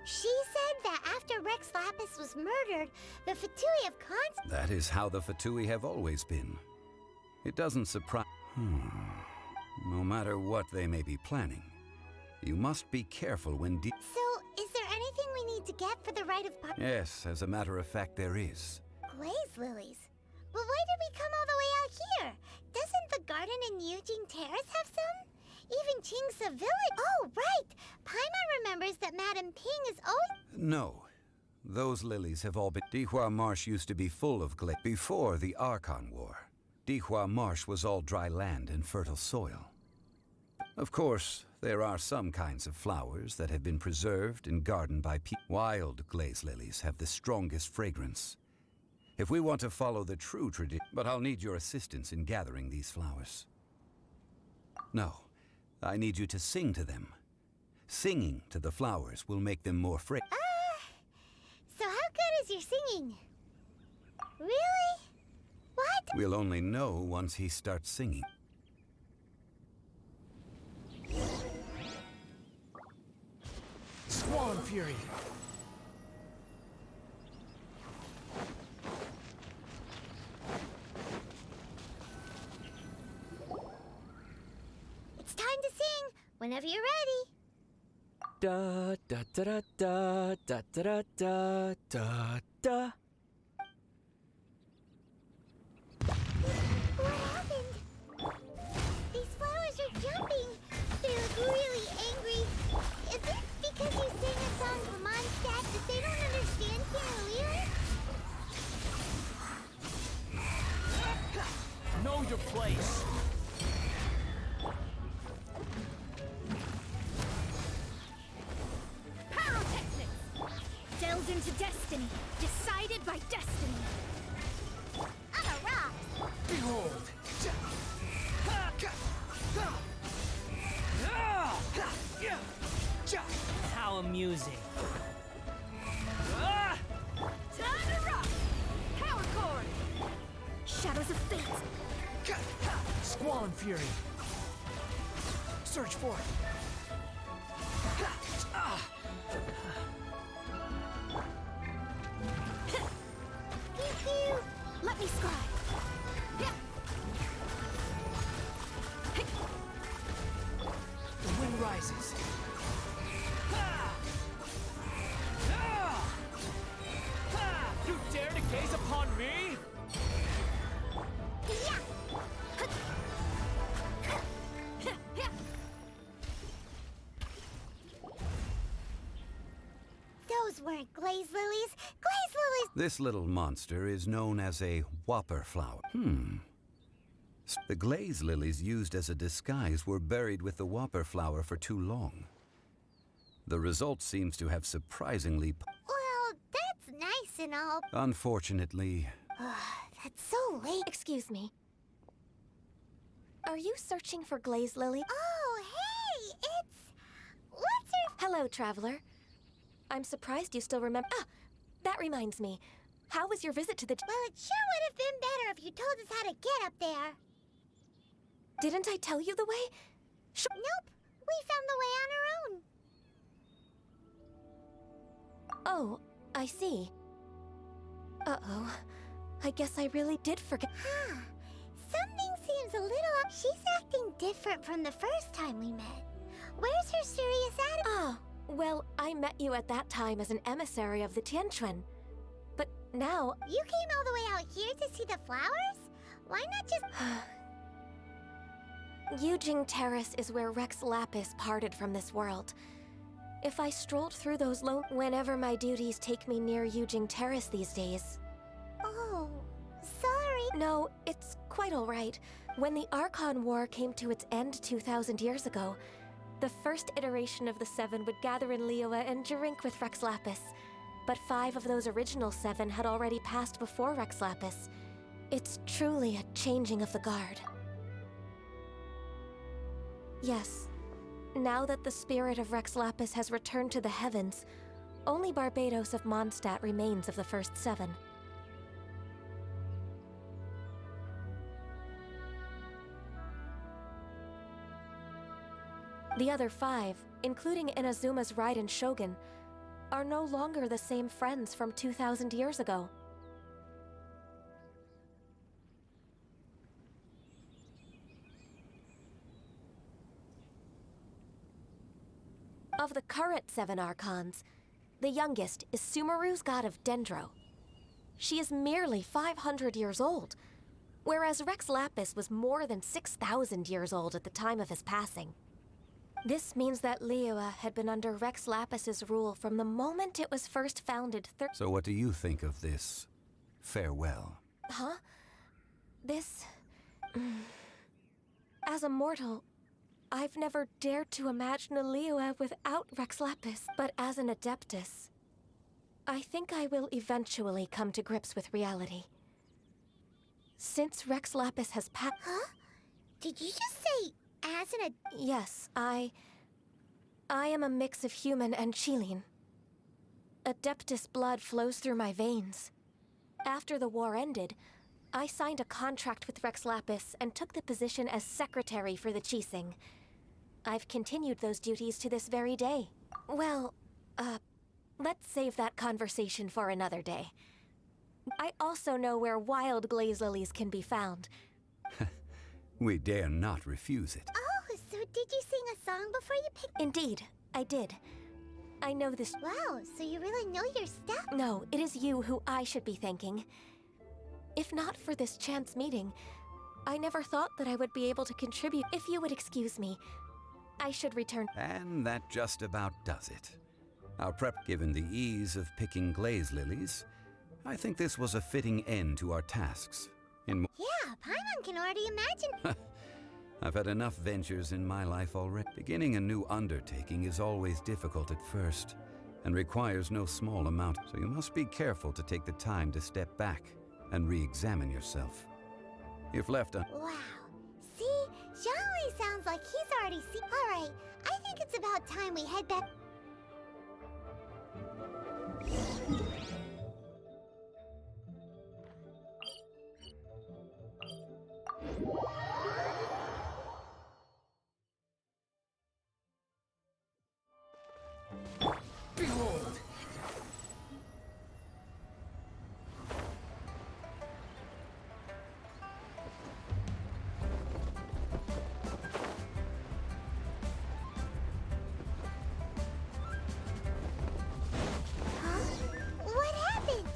She said that after Rex Lapis was murdered, the Fatui of Const... That is how the Fatui have always been. It doesn't surprise... No matter what they may be planning, you must be careful when So, is there anything we need to get for the rite of party? Yes, as a matter of fact, there is. Glaze lilies. But why did we No. Those lilies have all been... Dihua Marsh used to be full of glaze before the Archon War. Dihua Marsh was all dry land and fertile soil. Of course, there are some kinds of flowers that have been preserved and gardened by people. Wild glaze lilies have the strongest fragrance. If we want to follow the true tradition... But I'll need your assistance in gathering these flowers. No, I need you to sing to them. Singing to the flowers will make them more fragrant. So how good is your singing? Really? What? We'll only know once he starts singing. Squall Fury. It's time to sing whenever you're ready. Da da da da da da da da da da. What happened? These flowers are jumping. They look really angry. Is it because you sing a song for Mondstadt that they don't understand Liyue? Know your place. Delved into destiny, decided by destiny. On a rock. Behold. How amusing. Time to rock! Power chord! Shadows of fate. Squall Fury. Search for it. Pew-pew. Let me scribe. The wind rises. You dare to gaze upon me? Those weren't glaze lilies. Glaze lilies. This little monster is known as a whopper flower. The glaze lilies used as a disguise were buried with the whopper flower for too long. The result seems to have surprisingly... Well, that's nice and all. Unfortunately... That's so late. Excuse me. Are you searching for Glaze Lily? Oh, hey! It's... What's her... Hello, traveler. I'm surprised you still remember. Ah! That reminds me. How was your visit to the... Well, it sure would have been better if you told us how to get up there. Didn't I tell you the way? Nope. We found the way on our own. Oh, I see. Uh-oh. I guess I really did forget. Huh. Something seems a little... She's acting different from the first time we met. Where's her serious attitude? Ah, well, I met you at that time as an emissary of the Tianquan. But now... You came all the way out here to see the flowers? Why not just... Yujing Terrace is where Rex Lapis parted from this world. If I strolled through those whenever my duties take me near Yujing Terrace these days... Oh, sorry. No, it's quite all right. When the Archon War came to its end 2,000 years ago, the first iteration of the Seven would gather in Liyue and drink with Rex Lapis. But 5 of those original 7 had already passed before Rex Lapis. It's truly a changing of the guard. Yes. Now that the spirit of Rex Lapis has returned to the heavens, only Barbados of Mondstadt remains of the first 7. The other 5, including Inazuma's Raiden Shogun, are no longer the same friends from 2,000 years ago. Of the current 7 Archons, the youngest is Sumeru's god of Dendro. She is merely 500 years old, whereas Rex Lapis was more than 6,000 years old at the time of his passing. This means that Liyue had been under Rex Lapis's rule from the moment it was first founded. So what do you think of this farewell? Huh? This... As a mortal, I've never dared to imagine a Liyue without Rex Lapis. But as an Adeptus, I think I will eventually come to grips with reality. Since Rex Lapis has passed... Huh? Did you just say as an Yes, I am a mix of human and Chilean. Adeptus blood flows through my veins. After the war ended, I signed a contract with Rex Lapis and took the position as secretary for the Qixing. I've continued those duties to this very day. Well, let's save that conversation for another day. I also know where wild glaze lilies can be found. We dare not refuse it. Oh, so did you sing a song before you picked... Indeed, I did. I know this... Wow, so you really know your stuff? No, it is you who I should be thanking. If not for this chance meeting, I never thought that I would be able to contribute. If you would excuse me, I should return. And that just about does it. Our prep, given the ease of picking glaze lilies, I think this was a fitting end to our tasks. Yeah, Paimon can already imagine. I've had enough ventures in my life already. Beginning a new undertaking is always difficult at first, and requires no small amount, so you must be careful to take the time to step back and re-examine yourself. If left un- Wow. See? Zhongli sounds like he's already seen... Alright, I think it's about time we head back... Behold! What happened?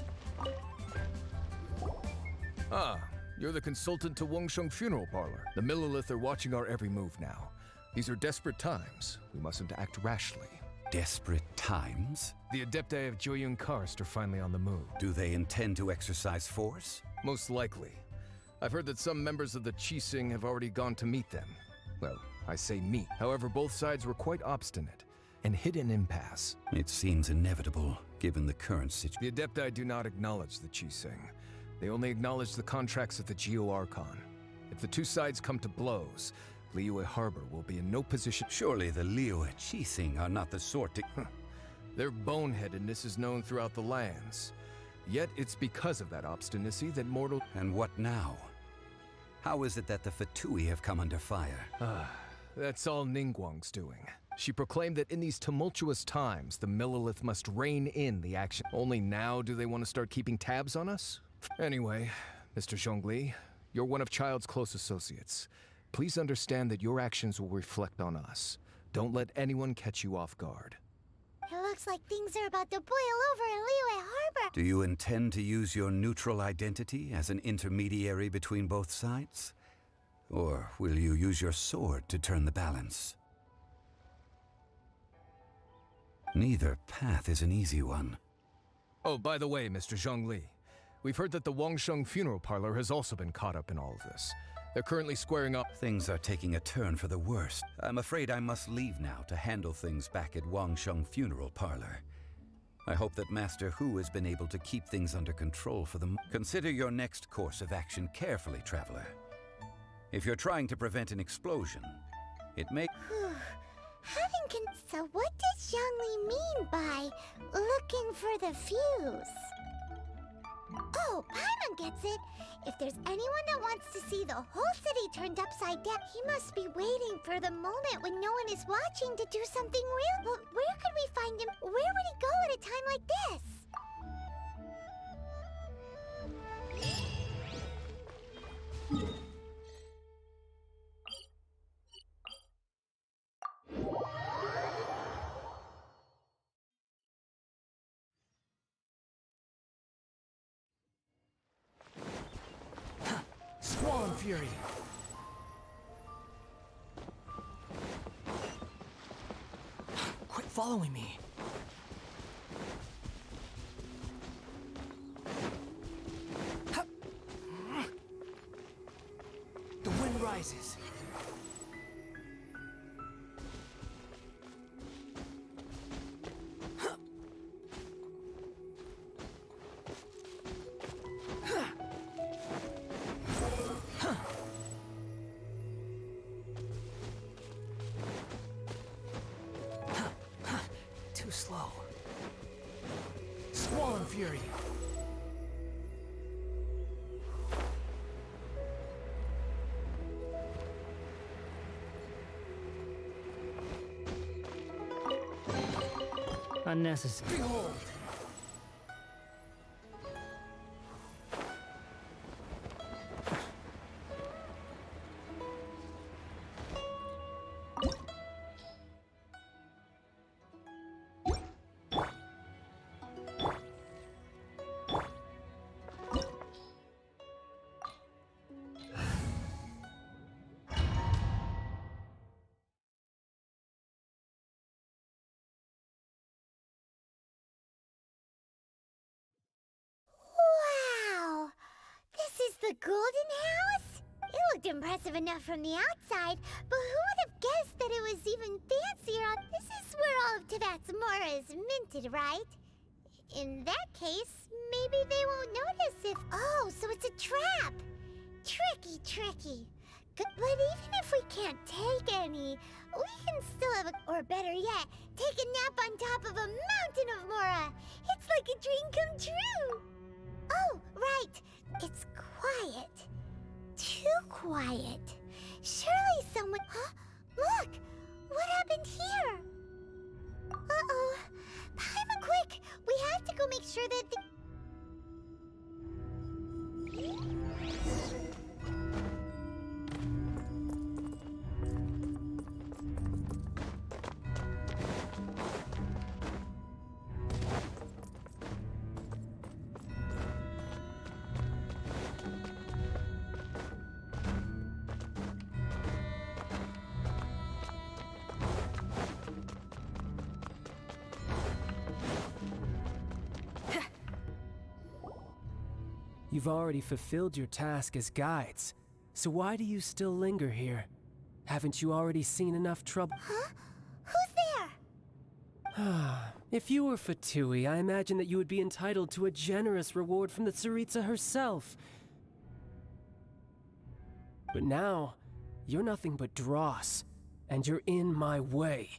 Ah, you're the consultant to Wangsheng Funeral Parlor. The Millelith are watching our every move now. These are desperate times. We mustn't act rashly. Desperate times? The Adepti of Joyun Karst are finally on the move. Do they intend to exercise force? Most likely. I've heard that some members of the Qixing have already gone to meet them. Well, I say meet. However, both sides were quite obstinate and hit an impasse. It seems inevitable, given the current situation. The Adepti do not acknowledge the Qixing. They only acknowledge the contracts of the Geo-Archon. If the two sides come to blows, Liyue Harbor will be in no position. Surely the Liyue Qixing are not the sort to... Their boneheadedness is known throughout the lands. Yet it's because of that obstinacy that mortal... And what now? How is it that the Fatui have come under fire? That's all Ningguang's doing. She proclaimed that in these tumultuous times, the Millelith must rein in the action. Only now do they want to start keeping tabs on us? Anyway, Mr. Zhongli, you're one of Child's close associates. Please understand that your actions will reflect on us. Don't let anyone catch you off guard. It looks like things are about to boil over in Liyue Harbor. Do you intend to use your neutral identity as an intermediary between both sides? Or will you use your sword to turn the balance? Neither path is an easy one. Oh, by the way, Mr. Zhongli, we've heard that the Wangsheng Funeral Parlor has also been caught up in all of this. They're currently squaring up. Things are taking a turn for the worst. I'm afraid I must leave now to handle things back at Wangsheng Funeral Parlor. I hope that Master Hu has been able to keep things under control for them. Consider your next course of action carefully, Traveler. If you're trying to prevent an explosion, it may... So what does Zhongli mean by looking for the fuse? Oh, Paimon gets it. If there's anyone that wants to see the whole city turned upside down, he must be waiting for the moment when no one is watching to do something real. But where could we find him? Where would he go at a time like this? Squall and Fury. following me. The wind rises. Too slow. Squall and Fury. Unnecessary. Behold! Wow! This is the Golden House? It looked impressive enough from the outside, but who would have guessed that it was even fancier on... This is where all of Teyvat's mora is minted, right? In that case, maybe they won't notice if... Oh, so it's a trap! Tricky, tricky. But even if we can't take any, we can still have a... Or better yet, take a nap on top of a mountain of mora! It's like a dream come true! Oh, right. It's quiet. Too quiet. Surely someone... Huh? Look! What happened here? Uh-oh. Paimon, quick! We have to go make sure that the... You've already fulfilled your task as guides, so why do you still linger here? Haven't you already seen enough trouble? Huh? Who's there? If you were Fatui, I imagine that you would be entitled to a generous reward from the Tsaritsa herself. But now, you're nothing but dross, and you're in my way.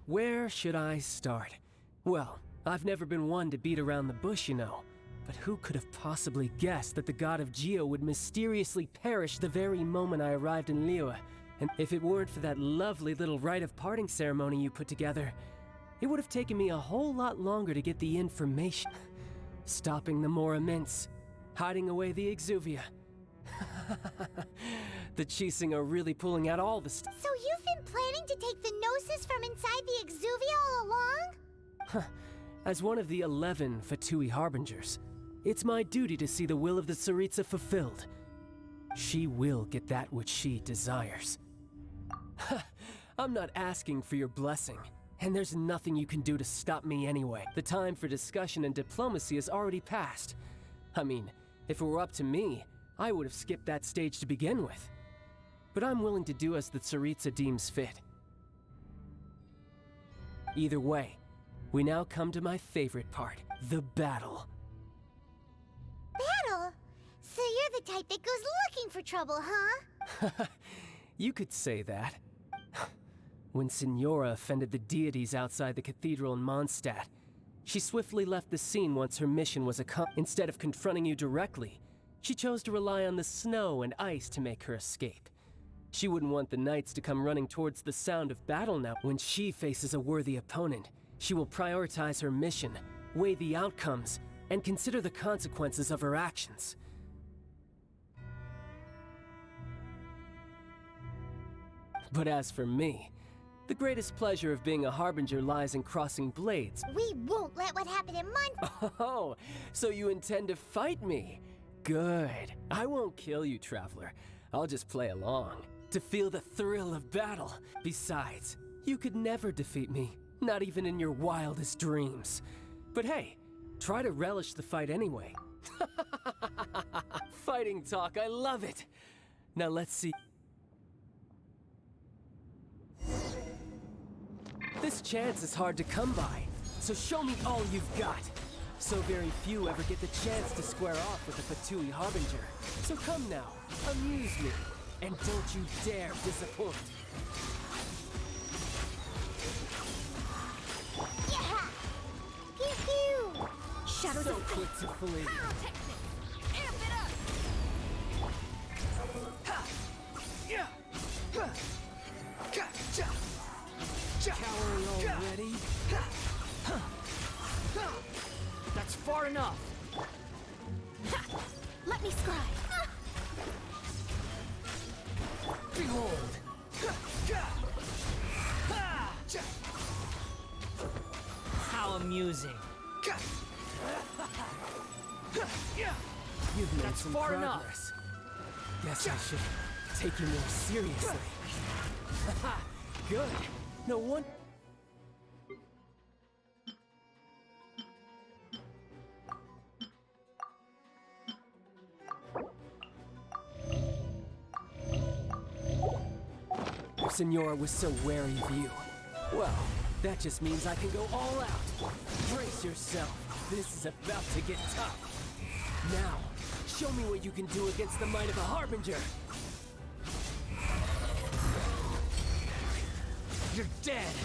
Where should I start? Well, I've never been one to beat around the bush, you know. But who could have possibly guessed that the god of Geo would mysteriously perish the very moment I arrived in Liyue? And if it weren't for that lovely little rite of parting ceremony you put together, it would have taken me a whole lot longer to get the information. Stopping the Mora Mints, hiding away the Exuvia. The Chising are really pulling out all the stuff. So you've been planning to take the Gnosis from inside the Exuvia all along? As one of the 11 Fatui Harbingers, it's my duty to see the will of the Tsaritsa fulfilled. She will get that which she desires. I'm not asking for your blessing, and there's nothing you can do to stop me anyway. The time for discussion and diplomacy has already passed. I mean, if it were up to me, I would have skipped that stage to begin with. But I'm willing to do as the Tsaritsa deems fit. Either way, we now come to my favorite part, the battle. Battle? So you're the type that goes looking for trouble, huh? You could say that. When Signora offended the deities outside the cathedral in Mondstadt, she swiftly left the scene once her mission was accomplished. Instead of confronting you directly, she chose to rely on the snow and ice to make her escape. She wouldn't want the knights to come running towards the sound of battle now. When she faces a worthy opponent, she will prioritize her mission, weigh the outcomes, and consider the consequences of her actions. But as for me, the greatest pleasure of being a Harbinger lies in crossing blades. We won't let what happened in Oh, so you intend to fight me? Good. I won't kill you, Traveler. I'll just play along, to feel the thrill of battle. Besides, you could never defeat me. Not even in your wildest dreams. But hey, try to relish the fight anyway. Fighting talk, I love it. Now let's see. This chance is hard to come by, so show me all you've got. So very few ever get the chance to square off with the Fatui Harbinger. So come now, amuse me, and don't you dare disappoint. Yeah! Pew pew! Shadows so quick to flee. Amp it up! Cowering already? That's far enough. Let me scribe. Behold! How amusing. You've made That's some far progress. enough. Guess I should take you more seriously. Good. No one. Senora was so wary of you. Well, that just means I can go all out. Brace yourself. This is about to get tough. Now, show me what you can do against the might of a Harbinger. You're dead.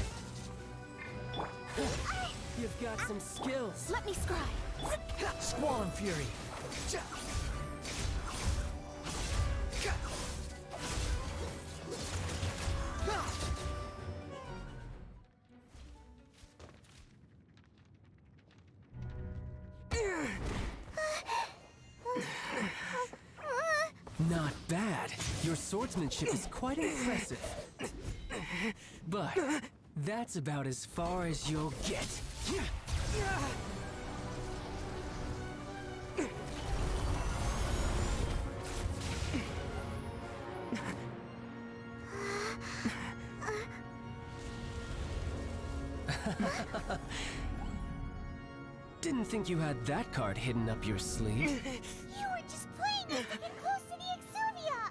You've got some skills. Let me scribe. Squall and Fury. Not bad. Your swordsmanship is quite impressive. But that's about as far as you'll get. Didn't think you had that card hidden up your sleeve. You were just playing us to get close to the Exuvia!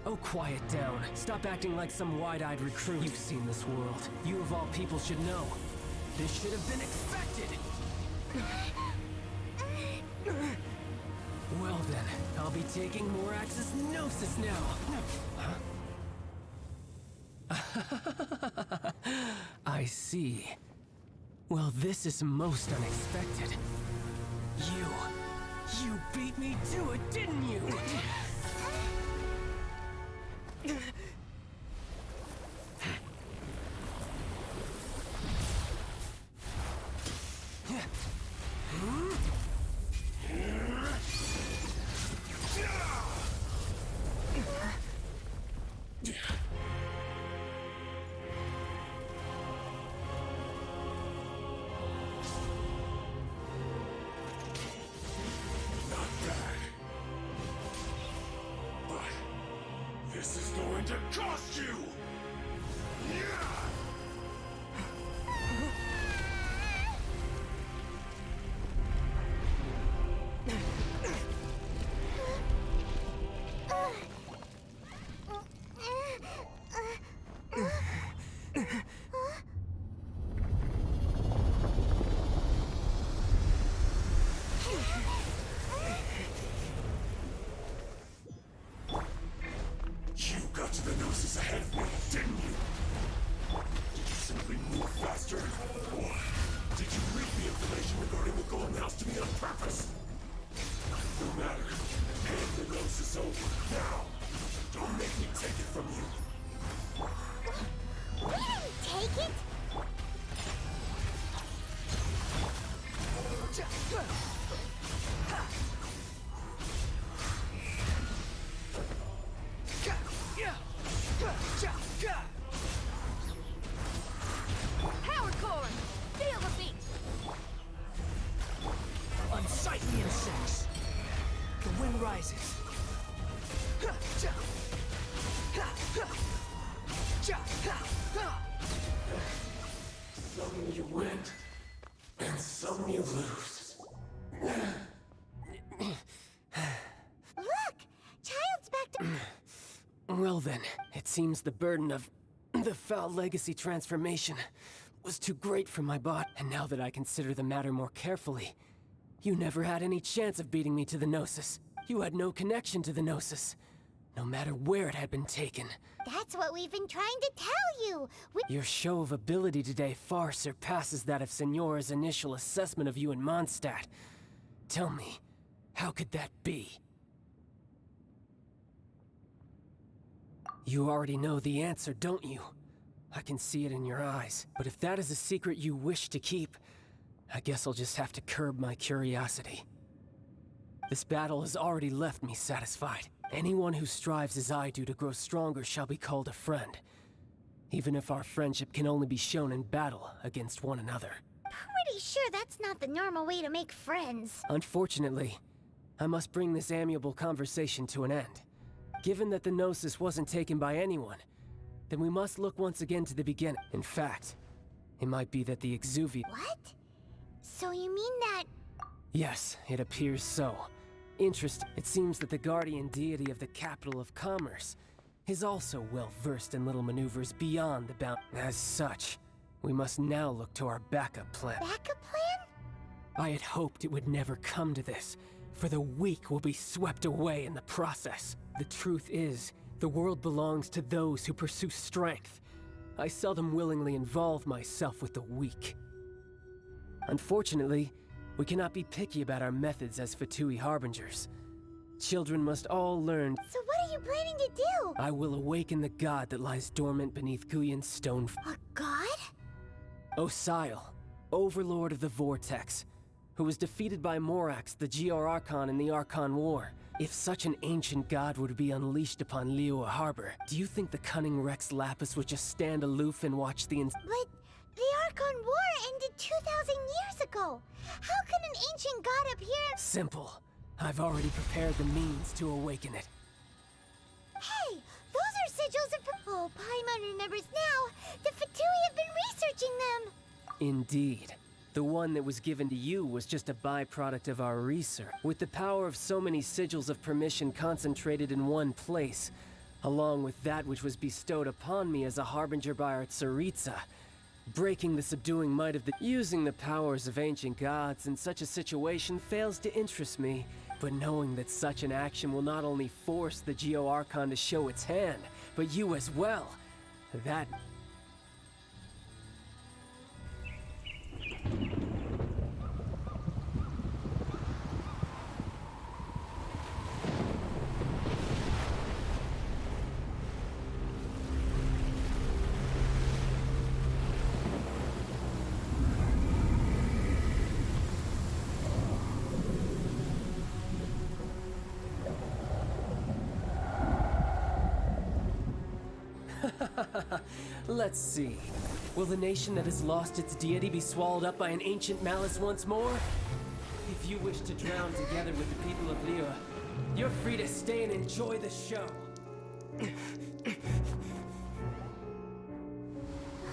Oh, quiet down. Stop acting like some wide-eyed recruit. You've seen this world. You of all people should know. This should have been expected! Well then, I'll be taking Morax's Gnosis now. I see. Well, this is most unexpected. You beat me to it, didn't you? This is going to cost you! You got to the Gnosis ahead of me, didn't you? Well then, it seems the burden of the foul legacy transformation was too great for my body. And now that I consider the matter more carefully, you never had any chance of beating me to the Gnosis. You had no connection to the Gnosis, no matter where it had been taken. That's what we've been trying to tell you. Your show of ability today far surpasses that of Signora's initial assessment of you in Mondstadt. Tell me, how could that be? You already know the answer, don't you? I can see it in your eyes. But if that is a secret you wish to keep, I guess I'll just have to curb my curiosity. This battle has already left me satisfied. Anyone who strives as I do to grow stronger shall be called a friend, even if our friendship can only be shown in battle against one another. Pretty sure that's not the normal way to make friends. Unfortunately, I must bring this amiable conversation to an end. Given that the Gnosis wasn't taken by anyone, then we must look once again to the beginning. In fact, it might be that the Exuvia— What? So you mean that— Yes, it appears so. Interesting. It seems that the guardian deity of the capital of commerce is also well versed in little maneuvers beyond the bound. As such, we must now look to our backup plan. Backup plan? I had hoped it would never come to this, for the weak will be swept away in the process. The truth is, the world belongs to those who pursue strength. I seldom willingly involve myself with the weak. Unfortunately, we cannot be picky about our methods as Fatui Harbingers. Children must all learn— So what are you planning to do? I will awaken the god that lies dormant beneath Guyon's stone— A god? Osial, overlord of the Vortex, who was defeated by Morax, the GR Archon in the Archon War. If such an ancient god were to be unleashed upon Liyue Harbor, do you think the cunning Rex Lapis would just stand aloof and watch the— But the Archon War ended 2,000 years ago. How can an ancient god appear— Simple. I've already prepared the means to awaken it. Hey, those are sigils of— Oh, Paimon remembers now. The Fatui have been researching them. Indeed. The one that was given to you was just a byproduct of our research. With the power of so many sigils of permission concentrated in one place, along with that which was bestowed upon me as a harbinger by our Tsaritsa, breaking the subduing might of the— Using the powers of ancient gods in such a situation fails to interest me, but knowing that such an action will not only force the Geo Archon to show its hand, but you as well, that— Let's see. Will the nation that has lost its deity be swallowed up by an ancient malice once more? If you wish to drown together with the people of Liyue, you're free to stay and enjoy the show.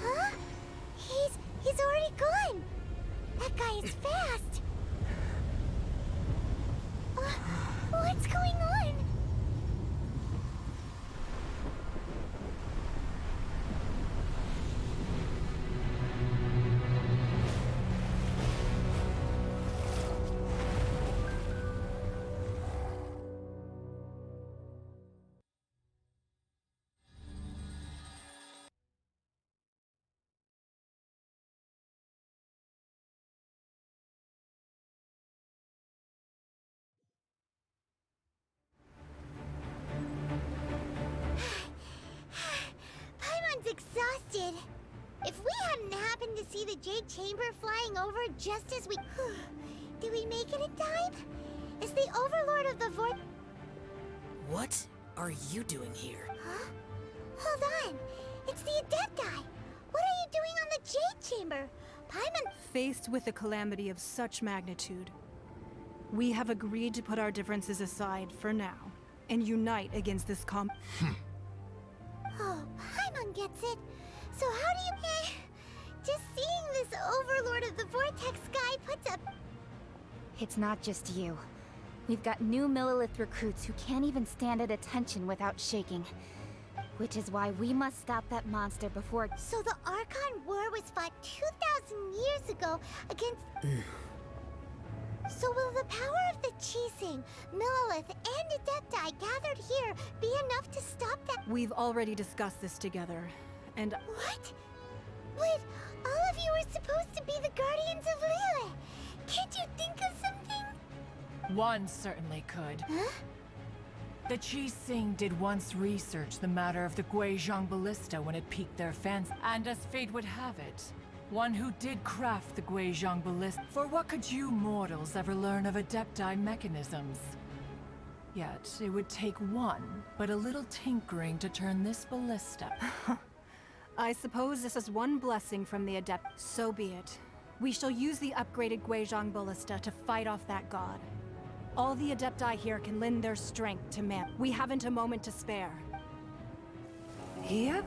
Huh? He's already gone. That guy is fast. What's going on? Exhausted. If we hadn't happened to see the Jade Chamber flying over just as we— Did we make it in time? Is the Overlord of the Void— What are you doing here? Huh? Hold on. It's the Adepti. What are you doing on the Jade Chamber? Paimon— Faced with a calamity of such magnitude, we have agreed to put our differences aside for now and unite against this Oh, Paimon gets it. So how do you— Just seeing this Overlord of the Vortex guy puts up— It's not just you. We've got new Millilith recruits who can't even stand at attention without shaking. Which is why we must stop that monster before— So the Archon War was fought 2,000 years ago against... So will the power of the Chising, Millilith, and Adepti gathered here be enough to stop that? We've already discussed this together, and— What? Wait, all of you were supposed to be the Guardians of Liyue. Can't you think of something? One certainly could. Huh? The Chising did once research the matter of the Guizhong Ballista when it piqued their fancy. And as fate would have it, one who did craft the Guizhong Ballista— For what could you mortals ever learn of Adepti mechanisms? Yet, it would take one, but a little tinkering to turn this ballista. I suppose this is one blessing from the Adept. So be it. We shall use the upgraded Guizhong Ballista to fight off that god. All the Adepti here can lend their strength to man. We haven't a moment to spare. Yep.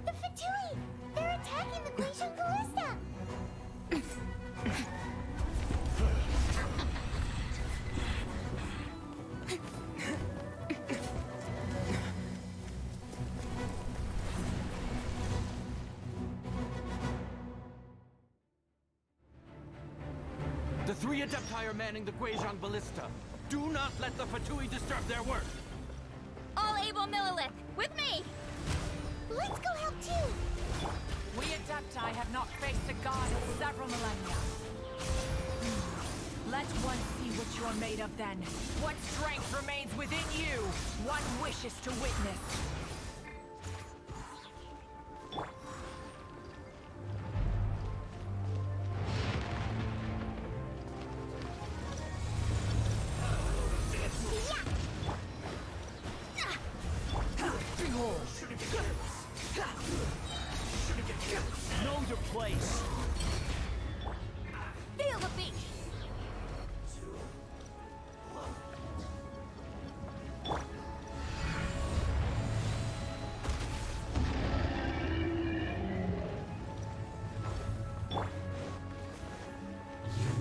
The Fatui! They're attacking the Guizhong Ballista! The three Adepti are manning the Guizhong Ballista. Do not let the Fatui disturb their work. All able Millilith, with me! Let's go help too! We Adepti have not faced a god in several millennia. Let one see what you're made of then. What strength remains within you? One wishes to witness. Know your place. Feel the beat!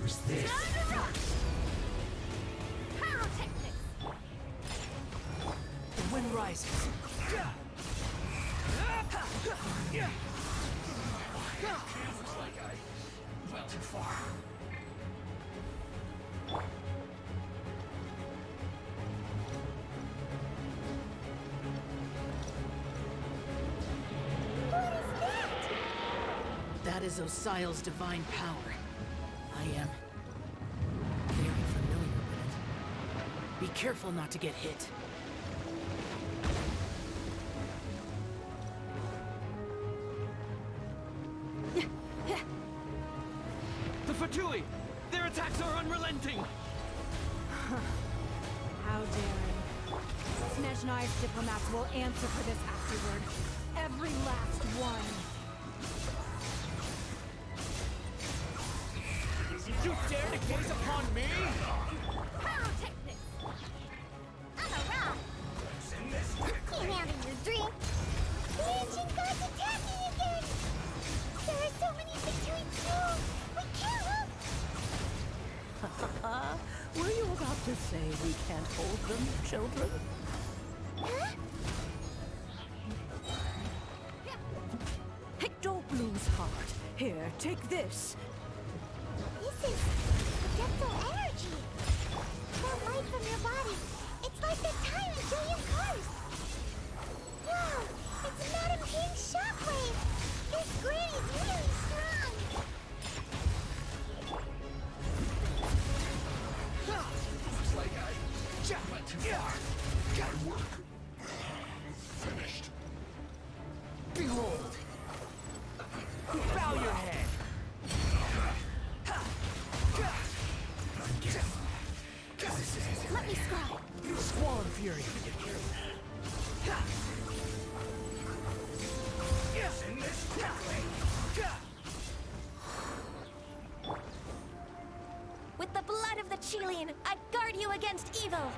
Use this. Time to rock! Pyrotechnics! The wind rises. Looks like I went too far. That is Osial's divine power. I am very familiar with it. Be careful not to get hit. The Fatui! Their attacks are unrelenting! How daring. Snezhnai's diplomats will answer for this afterward. Every last one. You dare to gaze upon me? Pyrotechnics! I'm a rock! Can't handle your drink! The ancient god's attacking again! There are so many Fatui too! We can't help! Were you about to say we can't hold them, children? Huh? Hey, don't lose heart. Here, take this. This is Adeptal energy! That light from your body, it's like the time in Julian Cars! Wow! It's Madame King's shockwave! This granny's really strong! too far. My work finished. Behold! Bow your head! Let me scry. Squall and Fury. With the blood of the Chilean, I guard you against evil.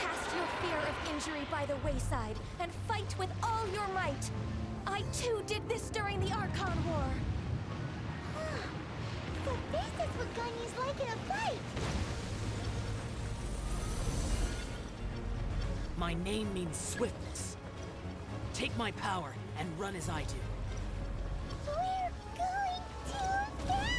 Cast your fear of injury by the wayside and fight with all your might. I too did this during the Archon War. So this is what Ganyu's like in a fight. My name means swiftness. Take my power and run as I do. We're going too fast!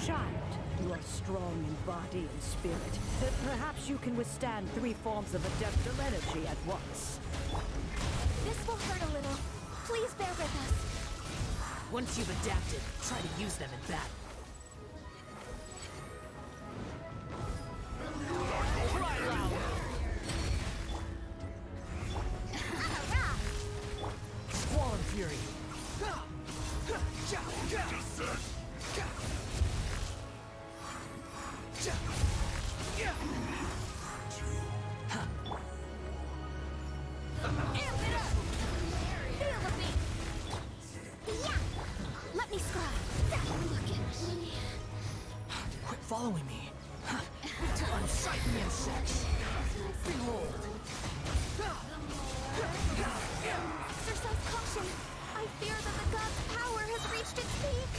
Child, you are strong in body and spirit. Perhaps you can withstand 3 forms of adeptal energy at once. This will hurt a little. Please bear with us. Once you've adapted, try to use them in battle. Squall and Fury. Let me scry. Quit following me. To unsightly insects. Behold. Exercise caution. I fear that the god's power has reached its peak.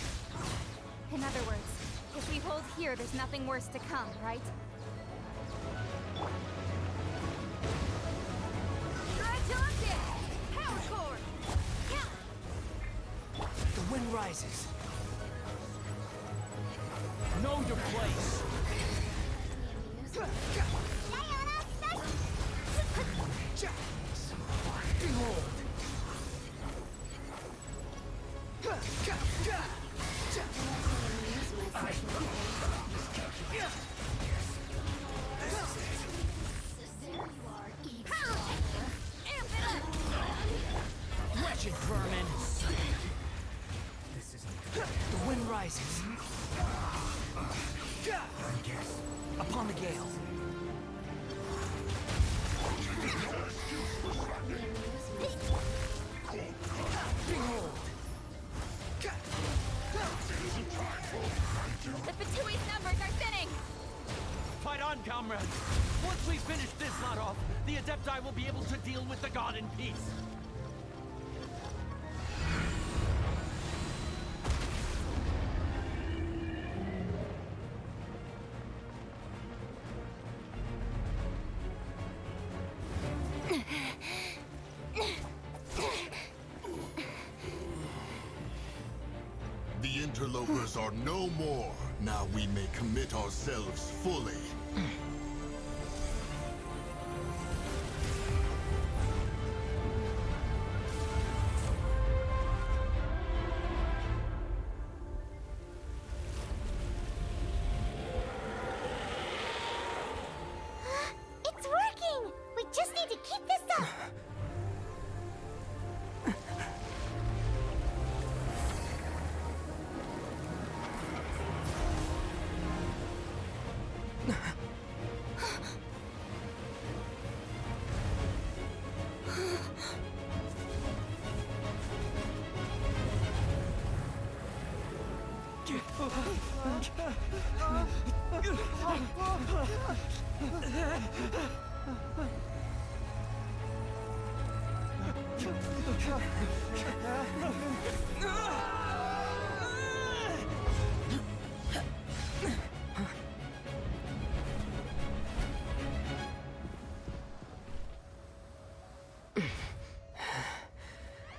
In other words, if we hold here, there's nothing worse to come, right? Try to up it! Power cord! Yeah! The wind rises. Know your place. Behold. Wretched vermin. The wind rises. Upon the gale. Behold. The Fatui's numbers are thinning! Fight on, comrades! Once we finish this lot off, the Adepti will be able to deal with the god in peace. The interlopers are no more. Now we may commit ourselves fully. It's working! We just need to keep this up!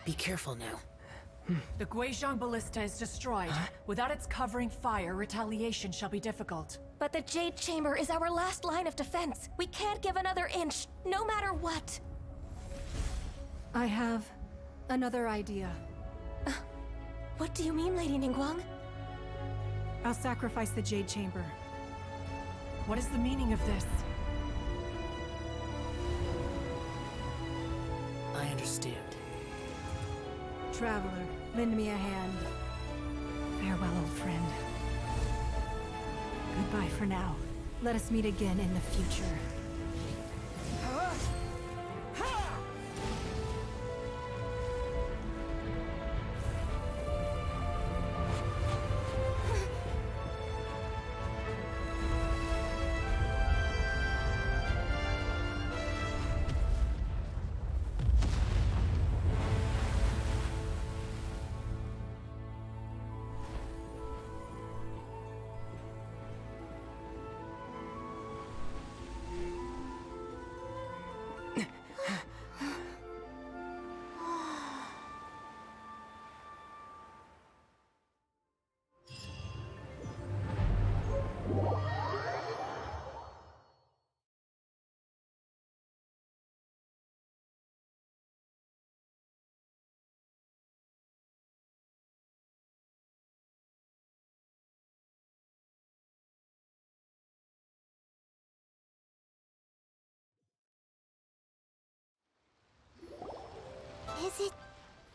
Be careful now. The Guizhong Ballista is destroyed. Without its covering fire, retaliation shall be difficult. But the Jade Chamber is our last line of defense. We can't give another inch, no matter what. I have another idea. What do you mean, Lady Ningguang? I'll sacrifice the Jade Chamber. What is the meaning of this? I understand. Traveler, lend me a hand. Farewell, old friend. Goodbye for now. Let us meet again in the future. Is it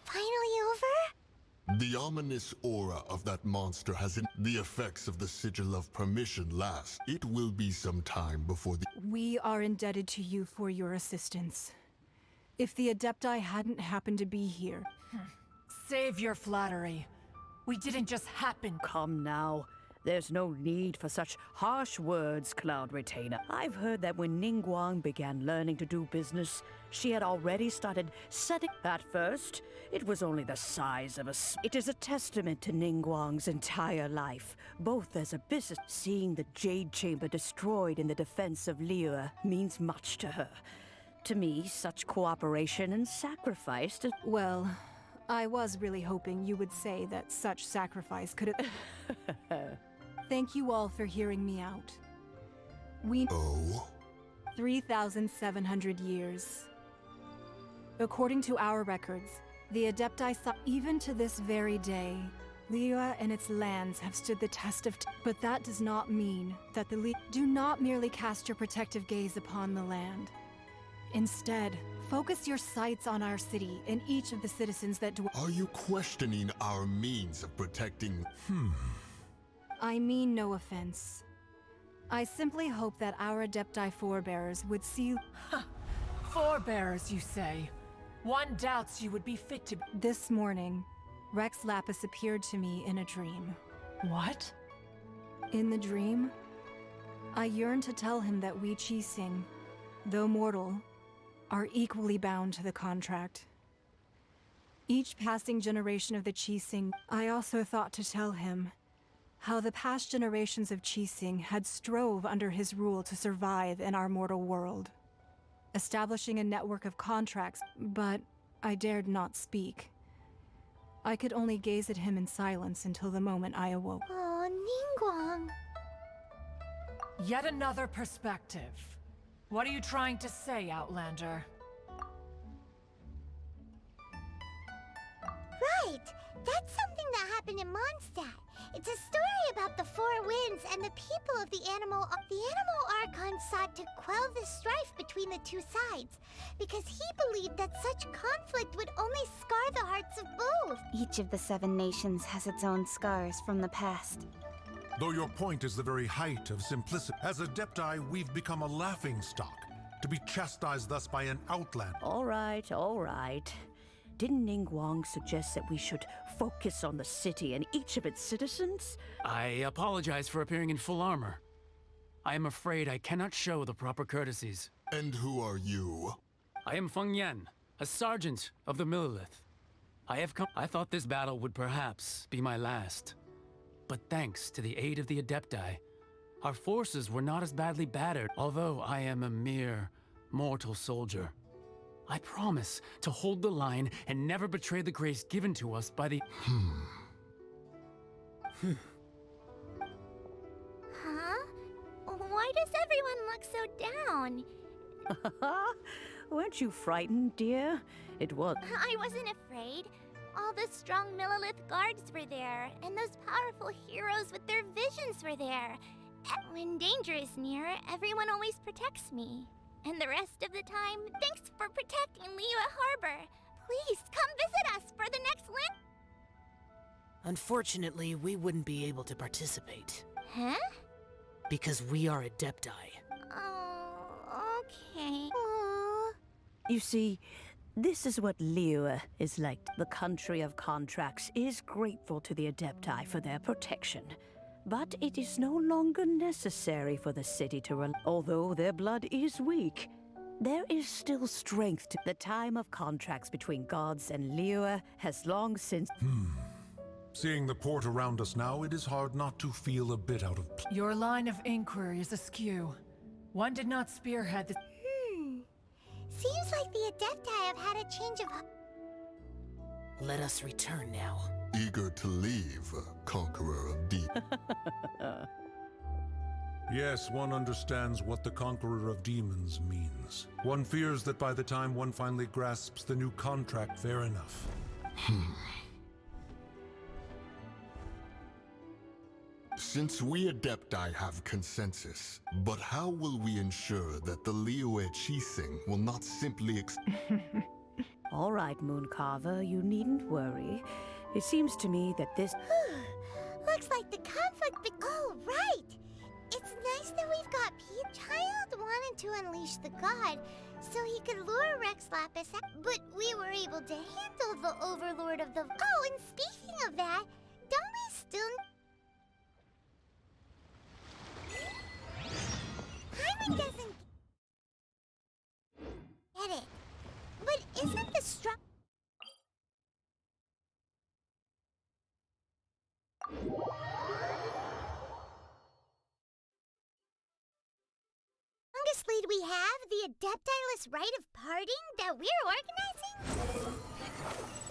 finally over? The ominous aura of that monster has the effects of the Sigil of Permission last. It will be some time before the— We are indebted to you for your assistance. If the Adepti hadn't happened to be here... Save your flattery. We didn't just happen. Come now. There's no need for such harsh words, Cloud Retainer. I've heard that when Ningguang began learning to do business, she had already started setting... At first, it was only the size of a... It is a testament to Ningguang's entire life, both as a business... Seeing the Jade Chamber destroyed in the defense of Liyue means much to her. To me, such cooperation and sacrifice to... Well, I was really hoping you would say that such sacrifice could have... Thank you all for hearing me out. We... 3,700 years. According to our records, the Adepti saw... Even to this very day, Liyue and its lands have stood the test of... But that does not mean that the Do not merely cast your protective gaze upon the land. Instead, focus your sights on our city and each of the citizens that dwell... Are you questioning our means of protecting... I mean no offense. I simply hope that our Adepti forebears would see... Forebears, you say? One doubts you would be fit to... This morning, Rex Lapis appeared to me in a dream. What? In the dream, I yearned to tell him that we Qixing, though mortal, are equally bound to the contract. Each passing generation of the Qixing, I also thought to tell him how the past generations of Qixing had strove under his rule to survive in our mortal world, establishing a network of contracts, but I dared not speak. I could only gaze at him in silence until the moment I awoke. Oh, Ningguang. Yet another perspective. What are you trying to say, Outlander? Right! That's something that happened in Mondstadt. It's a story about the Four Winds and the people of the Animal... The Animal Archon sought to quell the strife between the two sides, because he believed that such conflict would only scar the hearts of both. Each of the 7 nations has its own scars from the past. Though your point is the very height of simplicity, as Adepti, we've become a laughingstock, to be chastised thus by an outlander. All right, all right. Didn't Ningguang suggest that we should focus on the city and each of its citizens? I apologize for appearing in full armor. I am afraid I cannot show the proper courtesies. And who are you? I am Feng Yan, a sergeant of the Millelith. I thought this battle would perhaps be my last. But thanks to the aid of the Adepti, our forces were not as badly battered, although I am a mere mortal soldier. I promise to hold the line and never betray the grace given to us by the... Huh? Why does everyone look so down? Weren't you frightened, dear? It was. I wasn't afraid. All the strong Millilith guards were there, and those powerful heroes with their visions were there. When danger is near, everyone always protects me. And the rest of the time, thanks for protecting Liyue Harbor. Please, come visit us for the next land. Unfortunately, we wouldn't be able to participate. Huh? Because we are Adepti. Oh, okay. You see, this is what Liyue is like. The country of contracts is grateful to the Adepti for their protection. But it is no longer necessary for the city to although their blood is weak. There is still strength to the time of contracts between gods and Liyue has long since... Seeing the port around us now, it is hard not to feel a bit out of place. Your line of inquiry is askew. One did not spearhead the... Seems like the Adepti have had a change of... Let us return now. Eager to leave, Conqueror of Deep. Yes, one understands what the Conqueror of Demons means. One fears that by the time one finally grasps the new contract, fair enough. Since we Adepti have consensus, but how will we ensure that the Liyue Chising will not simply All right, Mooncarver, you needn't worry. It seems to me that this... Looks like the conflict oh, right! It's nice that we've got Pete. Child wanted to unleash the god, so he could lure Rex Lapis out, but we were able to handle the overlord of the... Oh, and speaking of that, don't we still... Paimon doesn't... get it. But isn't the strong... Longest lead we have, the Adepti-less rite of parting that we're organizing?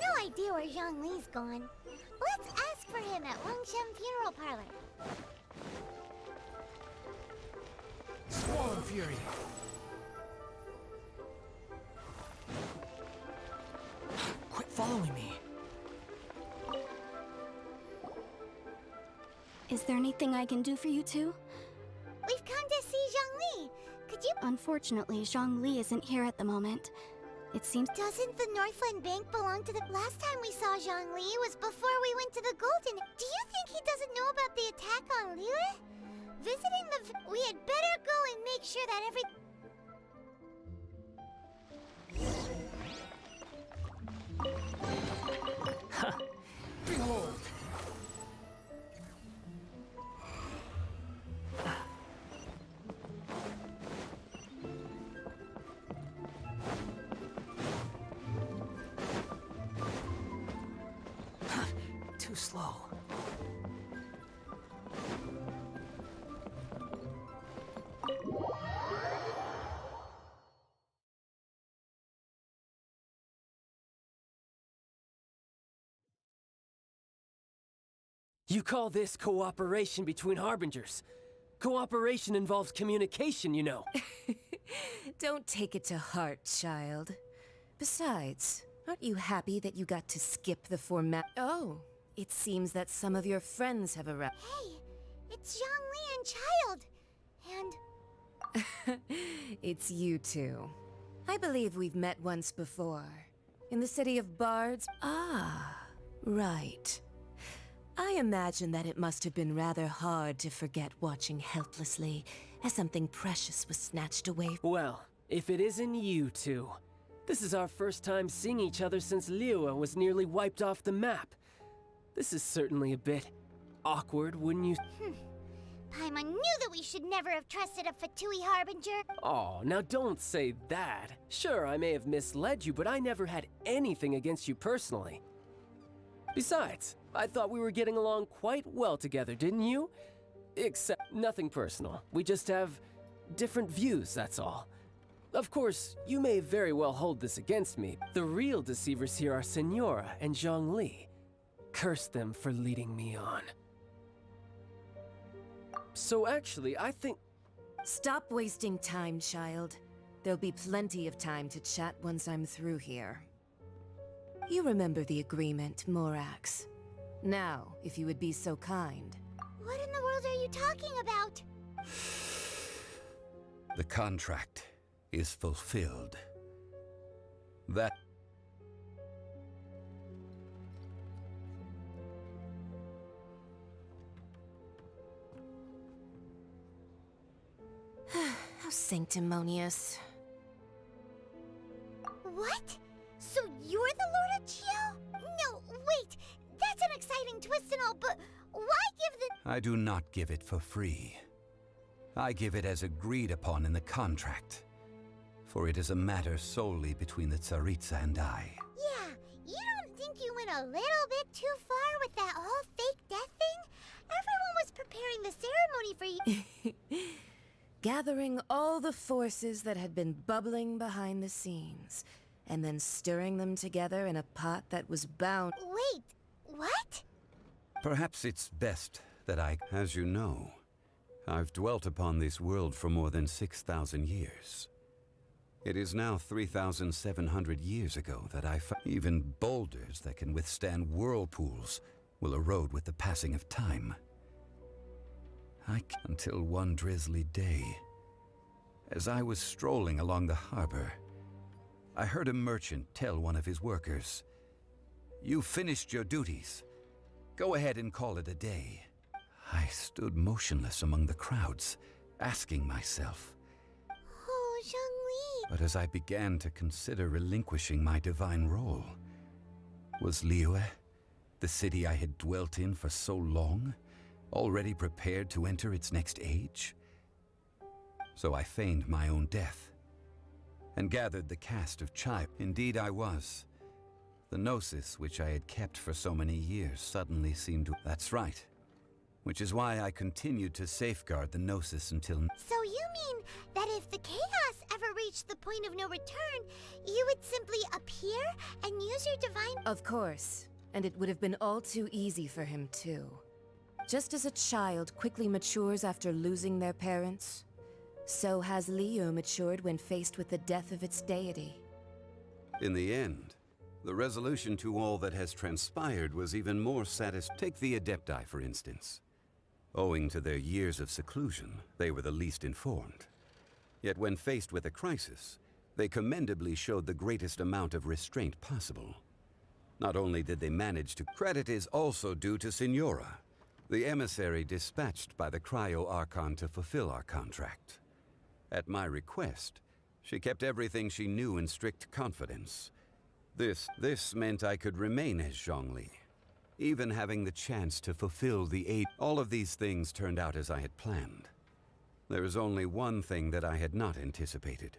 No idea where Zhongli's gone. Let's ask for him at Wangshem Funeral Parlor. Squall and Fury. Quit following me. Is there anything I can do for you two? We've come to see Zhongli. Could you... Unfortunately, Zhongli isn't here at the moment. It seems... Doesn't the Northland Bank belong to the... Last time we saw Zhongli was before we went to the Golden... Do you think he doesn't know about the attack on Liyue? Visiting the... We had better go and make sure that every... Behold! Too slow. You call this cooperation between Harbingers? Cooperation involves communication, you know. Don't take it to heart, child. Besides, aren't you happy that you got to skip the format? Oh, it seems that some of your friends have arrived. Hey, it's Zhongli and Child. And... It's you two. I believe we've met once before. In the city of Bards? Ah, right. I imagine that it must have been rather hard to forget watching helplessly as something precious was snatched away. Well, if it isn't you two. This is our first time seeing each other since Liyue was nearly wiped off the map. This is certainly a bit awkward, wouldn't you? Paimon knew that we should never have trusted a Fatui Harbinger. Oh, now don't say that. Sure, I may have misled you, but I never had anything against you personally. Besides, I thought we were getting along quite well together, didn't you? Except nothing personal. We just have different views, that's all. Of course, you may very well hold this against me. The real deceivers here are Senora and Zhongli. Curse them for leading me on. So actually, I think... Stop wasting time, child. There'll be plenty of time to chat once I'm through here. You remember the agreement, Morax. Now, if you would be so kind. What in the world are you talking about? The contract is fulfilled. That... How sanctimonious. What? So you're the Lord of Geo? No, wait. That's an exciting twist and all, but why give the... I do not give it for free. I give it as agreed upon in the contract. For it is a matter solely between the Tsaritsa and I. Yeah, you don't think you went a little bit too far with that whole fake death thing? Everyone was preparing the ceremony for you. Gathering all the forces that had been bubbling behind the scenes, and then stirring them together in a pot that was bound... Wait, what? Perhaps it's best that as you know, I've dwelt upon this world for more than 6,000 years. It is now 3,700 years ago that I found even boulders that can withstand whirlpools will erode with the passing of time. Until one drizzly day, as I was strolling along the harbor, I heard a merchant tell one of his workers, "You've finished your duties. Go ahead and call it a day." I stood motionless among the crowds, asking myself, Oh, Zhongli. but as I began to consider relinquishing my divine role, was Liyue, the city I had dwelt in for so long, already prepared to enter its next age? So I feigned my own death, and gathered the cast of Chai. Indeed I was. The gnosis which I had kept for so many years suddenly seemed to... That's right. Which is why I continued to safeguard the gnosis until... So you mean that if the chaos ever reached the point of no return, you would simply appear and use your divine... Of course, and it would have been all too easy for him too. Just as a child quickly matures after losing their parents, so has Liyue matured when faced with the death of its deity. In the end, the resolution to all that has transpired was even more satisfying. Take the Adepti, for instance. Owing to their years of seclusion, they were the least informed. Yet when faced with a crisis, they commendably showed the greatest amount of restraint possible. Not only did they manage to... Credit is also due to Senora, the emissary dispatched by the Cryo-Archon to fulfill our contract. At my request, she kept everything she knew in strict confidence. This meant I could remain as Zhongli, even having the chance to fulfill the aid. All of these things turned out as I had planned. There was only one thing that I had not anticipated.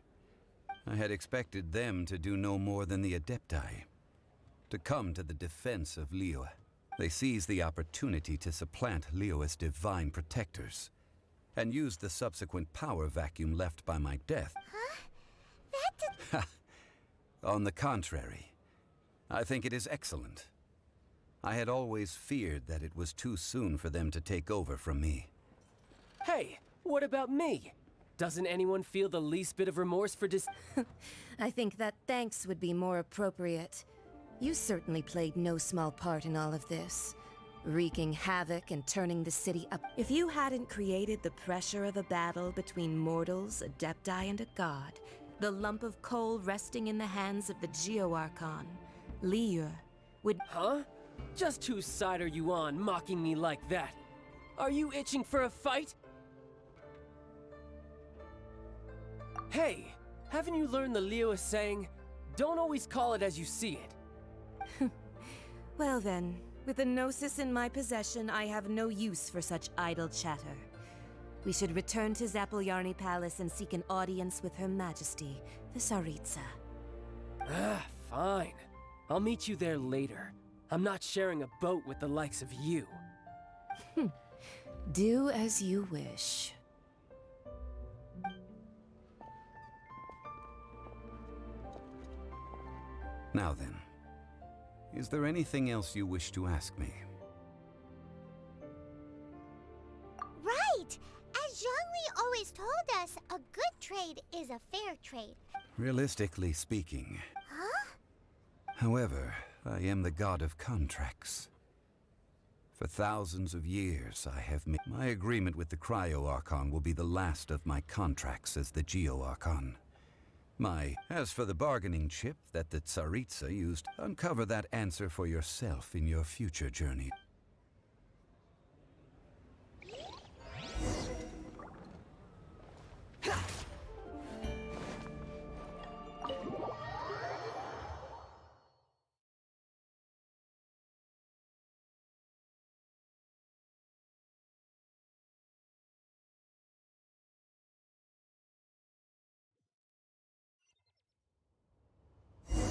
I had expected them to do no more than the Adepti, to come to the defense of Liyue. They seized the opportunity to supplant Liyue's divine protectors, and used the subsequent power vacuum left by my death. Huh? That did... On the contrary, I think it is excellent. I had always feared that it was too soon for them to take over from me. Hey, what about me? Doesn't anyone feel the least bit of remorse for I think that thanks would be more appropriate. You certainly played no small part in all of this, wreaking havoc and turning the city up. If you hadn't created the pressure of a battle between mortals, Adepti, and a god, the lump of coal resting in the hands of the Geo-Archon, Liyue, would... Huh? Just whose side are you on, mocking me like that? Are you itching for a fight? Hey, haven't you learned the Liyue saying, don't always call it as you see it? Well then, with the Gnosis in my possession, I have no use for such idle chatter. We should return to Zapoljarny Palace and seek an audience with Her Majesty, the Tsaritsa. Ah, fine. I'll meet you there later. I'm not sharing a boat with the likes of you. Do as you wish. Now then, is there anything else you wish to ask me? Right! As Zhongli always told us, a good trade is a fair trade. Realistically speaking. Huh? However, I am the god of contracts. For thousands of years, I have made my agreement with the Cryo-Archon will be the last of my contracts as the Geo-Archon. As for the bargaining chip that the Tsaritsa used, uncover that answer for yourself in your future journey.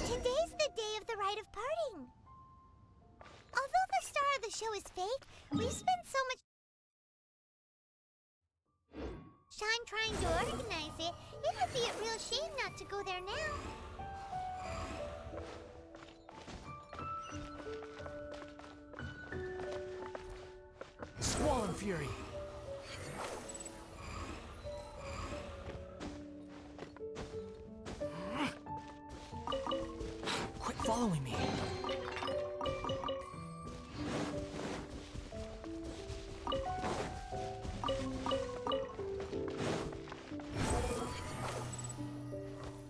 Today's the day of the rite of parting. Although the star of the show is fake, we spent so much time trying to organize it, it would be a real shame not to go there now. Squall and Fury. Quit following me.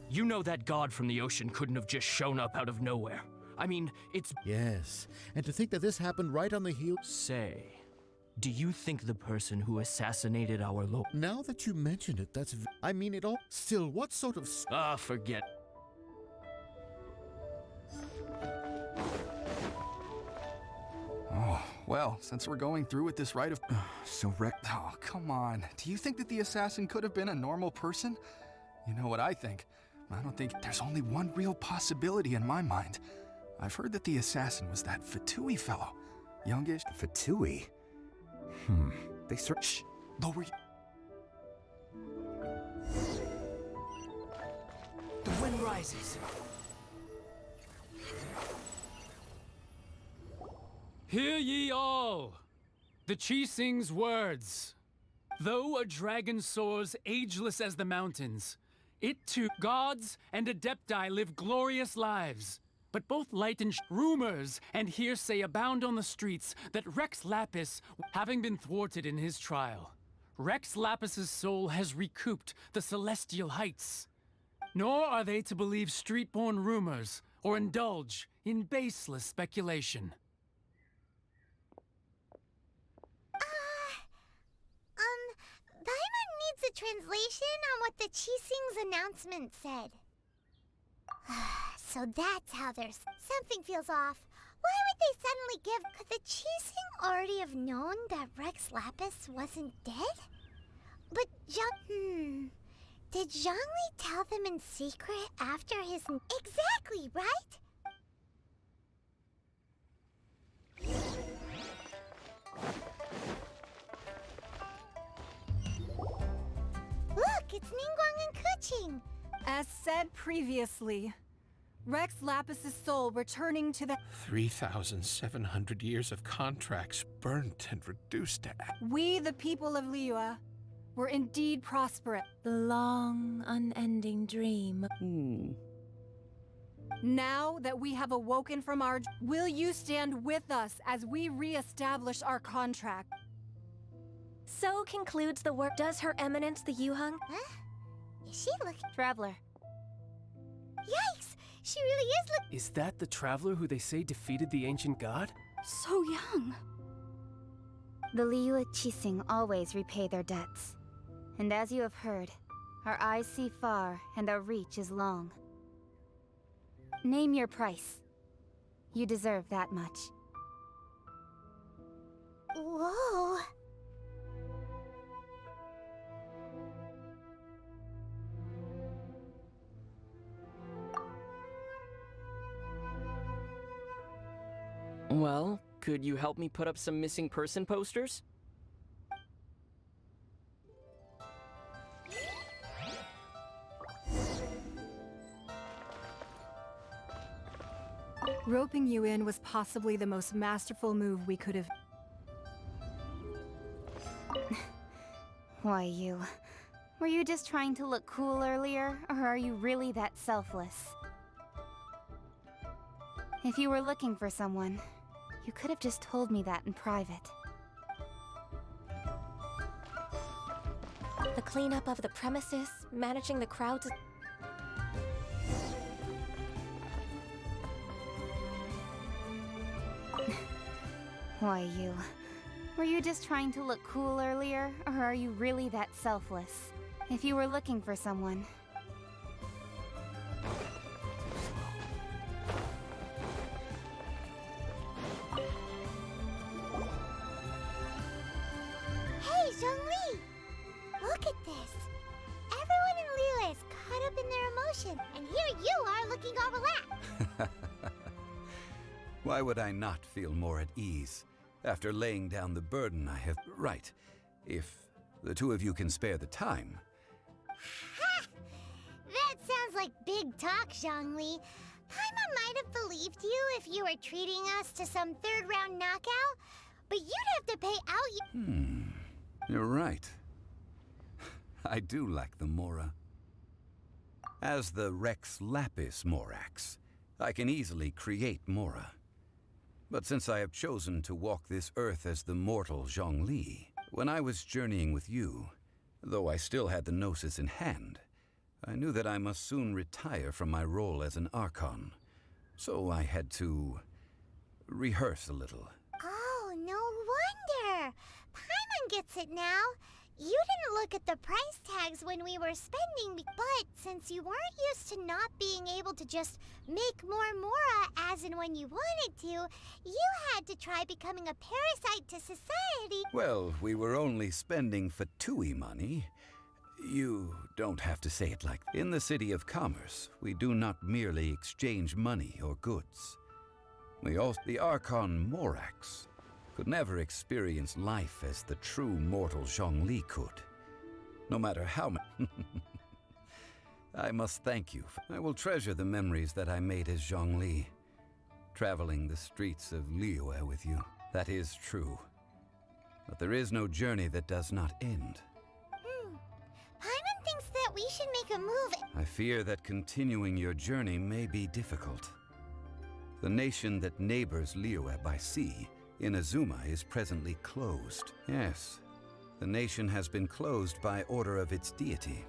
You know that god from the ocean couldn't have just shown up out of nowhere. I mean, it's... Yes, and to think that this happened right on the heel... Say, do you think the person who assassinated our Lord... Now that you mention it, that's... I mean it all... Still, what sort of... Ah, forget. Oh, well, since we're going through with this rite of... Oh, come on. Do you think that the assassin could have been a normal person? You know what I think? I don't think there's only one real possibility in my mind. I've heard that the assassin was that Fatui fellow. Youngish. Fatui? They search. Shh! Lower y- The wind rises. Hear ye all! The Chi Sing's words. Though a dragon soars ageless as the mountains, it too, gods and adepti live glorious lives. But both light and rumors and hearsay abound on the streets that Rex Lapis, having been thwarted in his trial, Rex Lapis's soul has recouped the celestial heights. Nor are they to believe street-born rumors or indulge in baseless speculation. Paimon needs a translation on what the Chi Sing's announcement said. So that's how there's... Something feels off. Why would they suddenly give... Could the Chi Sing already have known that Rex Lapis wasn't dead? But Did Zhongli tell them in secret after his... Exactly, right? Look, it's Ningguang and Kuching. As said previously, Rex Lapis's soul returning to the... 3,700 years of contracts burnt and reduced to... We, the people of Liyue, were indeed prosperous. The long, unending dream. Now that we have awoken from our... Will you stand with us as we re-establish our contract? So concludes the work. Does Her Eminence the Yuheng? Huh? Is she looking... Traveler. Yikes! She really is looking... Is that the traveler who they say defeated the ancient god? So young. The Liyue Qixing always repay their debts. And as you have heard, our eyes see far and our reach is long. Name your price. You deserve that much. Whoa... Well, could you help me put up some missing person posters? Roping you in was possibly the most masterful move we could have. Why, you? Were you just trying to look cool earlier, or are you really that selfless? If you were looking for someone, you could have just told me that in private. The cleanup of the premises, managing the crowds. Why, you? Were you just trying to look cool earlier, or are you really that selfless? If you were looking for someone. Hey, Zhongli! Look at this. Everyone in Liyue is caught up in their emotion, and here you are looking all relaxed. Why would I not feel more at ease after laying down the burden I have... Right. If the two of you can spare the time. Ha! That sounds like big talk, Zhongli. Paimon might have believed you if you were treating us to some third-round knockout, but you'd have to pay out You're right. I do lack the Mora. As the Rex Lapis Morax, I can easily create Mora. But since I have chosen to walk this earth as the mortal Zhongli, when I was journeying with you, though I still had the Gnosis in hand, I knew that I must soon retire from my role as an Archon. So I had to rehearse a little. Oh, no wonder. Paimon gets it now. You didn't look at the price tags when we were spending, but since you weren't used to not being able to just make more Mora as and when you wanted to, you had to try becoming a parasite to society. Well, we were only spending Fatui money. You don't have to say it like that. In the City of Commerce, we do not merely exchange money or goods. We also... The Archon Morax could never experience life as the true mortal Zhongli could. No matter how much... I must thank you. I will treasure the memories that I made as Zhongli, traveling the streets of Liyue with you. That is true. But there is no journey that does not end. Paimon thinks that we should make a move. I fear that continuing your journey may be difficult. The nation that neighbors Liyue by sea, Inazuma, is presently closed. Yes, the nation has been closed by order of its deity,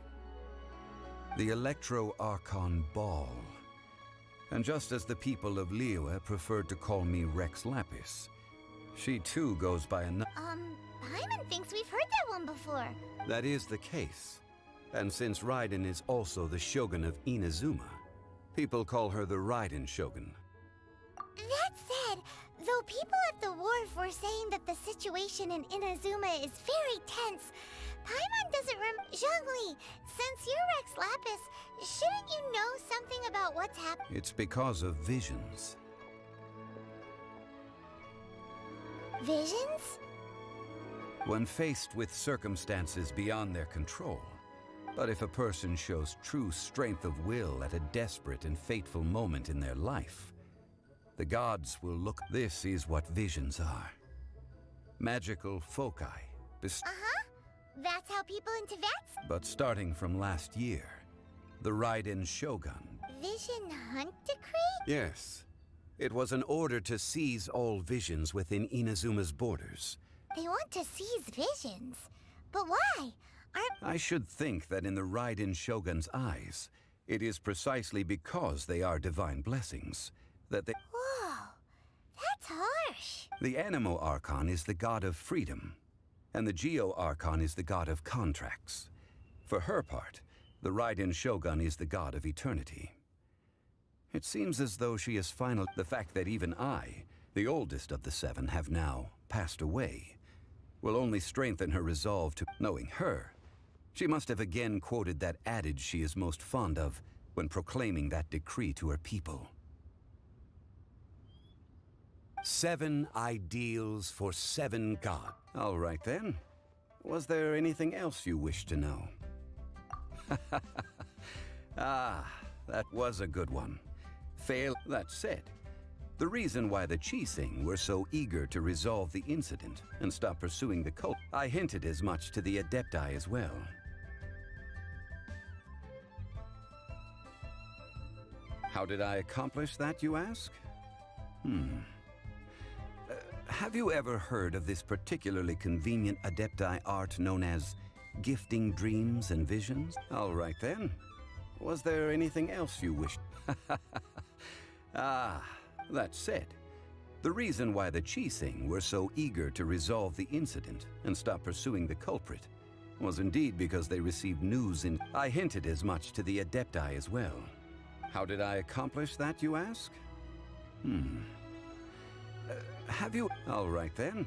the Electro-Archon Ball. And just as the people of Liyue preferred to call me Rex Lapis, she too goes by another. Paimon thinks we've heard that one before. That is the case. And since Raiden is also the Shogun of Inazuma, people call her the Raiden Shogun. That said, though people at the wharf were saying that the situation in Inazuma is very tense, Paimon doesn't Zhongli, since you're Rex Lapis, shouldn't you know something about what's happening? It's because of visions. Visions? When faced with circumstances beyond their control, but if a person shows true strength of will at a desperate and fateful moment in their life, the gods will look. This is what visions are. Magical foci. That's how people in Tibet? But starting from last year, the Raiden Shogun. Vision Hunt Decree? Yes. It was an order to seize all visions within Inazuma's borders. They want to seize visions. But why? I should think that in the Raiden Shogun's eyes, it is precisely because they are divine blessings that they... Whoa, that's harsh. The Animo Archon is the god of freedom, and the Geo Archon is the god of contracts. For her part, the Raiden Shogun is the god of eternity. It seems as though she is finally... The fact that even I, the oldest of the seven, have now passed away, will only strengthen her resolve to... Knowing her, she must have again quoted that adage she is most fond of when proclaiming that decree to her people. 7 ideals for 7 gods. All right then. Was there anything else you wish to know? Ah, that was a good one. Fail. That said, The reason why the Qixing were so eager to resolve the incident and stop pursuing the cult, I hinted as much to the Adepti as well. How did I accomplish that, you ask? Have you ever heard of this particularly convenient Adepti art known as gifting dreams and visions? All right then. Was there anything else you wished? That said, the reason why the Qixing were so eager to resolve the incident and stop pursuing the culprit was indeed because they received news in... I hinted as much to the Adepti as well. How did I accomplish that, you ask? Have you... All right then.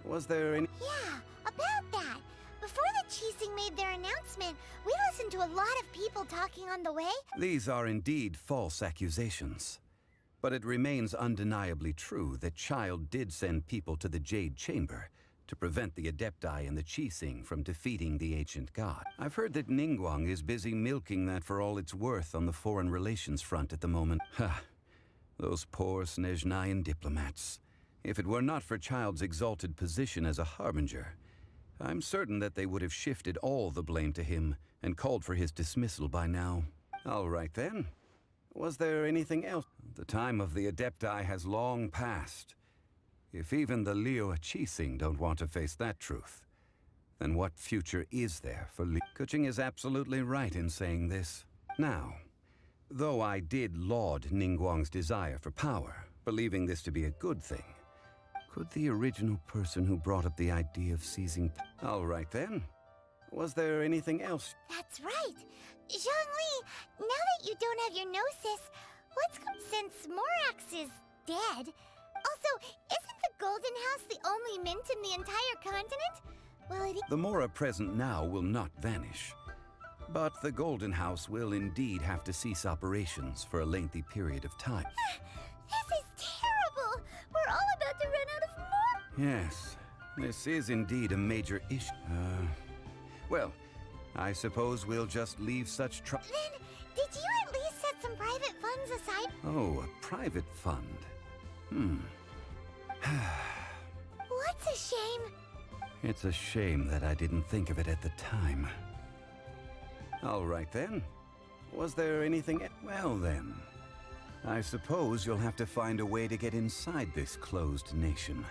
Was there any... Yeah, about that. Before the Qixing made their announcement, we listened to a lot of people talking on the way. These are indeed false accusations. But it remains undeniably true that Child did send people to the Jade Chamber to prevent the Adepti and the Qixing from defeating the ancient god. I've heard that Ningguang is busy milking that for all it's worth on the foreign relations front at the moment. Those poor Snezhnayan diplomats. If it were not for Child's exalted position as a harbinger, I'm certain that they would have shifted all the blame to him and called for his dismissal by now. All right then. Was there anything else? The time of the Adepti has long passed. If even the Liyue Qixing don't want to face that truth, then what future is there for Liyue? Kuching is absolutely right in saying this. Now, though I did laud Ningguang's desire for power, believing this to be a good thing, could the original person who brought up the idea of seizing... All right then. Was there anything else? That's right. Zhongli, now that you don't have your gnosis, since Morax is dead... Also, isn't the Golden House the only mint in the entire continent? Well, The Mora present now will not vanish. But the Golden House will indeed have to cease operations for a lengthy period of time. This is terrible! We're all about to run out of more... Yes, this is indeed a major issue. Well, I suppose we'll just leave such Then, did you at least set some private funds aside? Oh, a private fund. What's a shame? It's a shame that I didn't think of it at the time. All right then. Was there anything... Well then, I suppose you'll have to find a way to get inside this closed nation.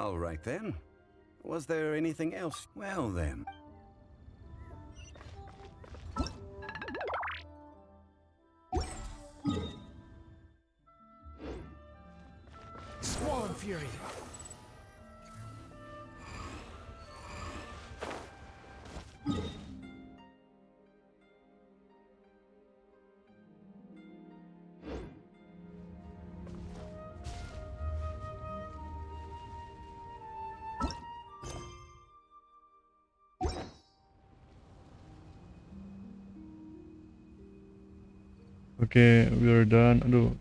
All right then. Was there anything else? Well then. Squall Fury. Okay, we are done. Aduh,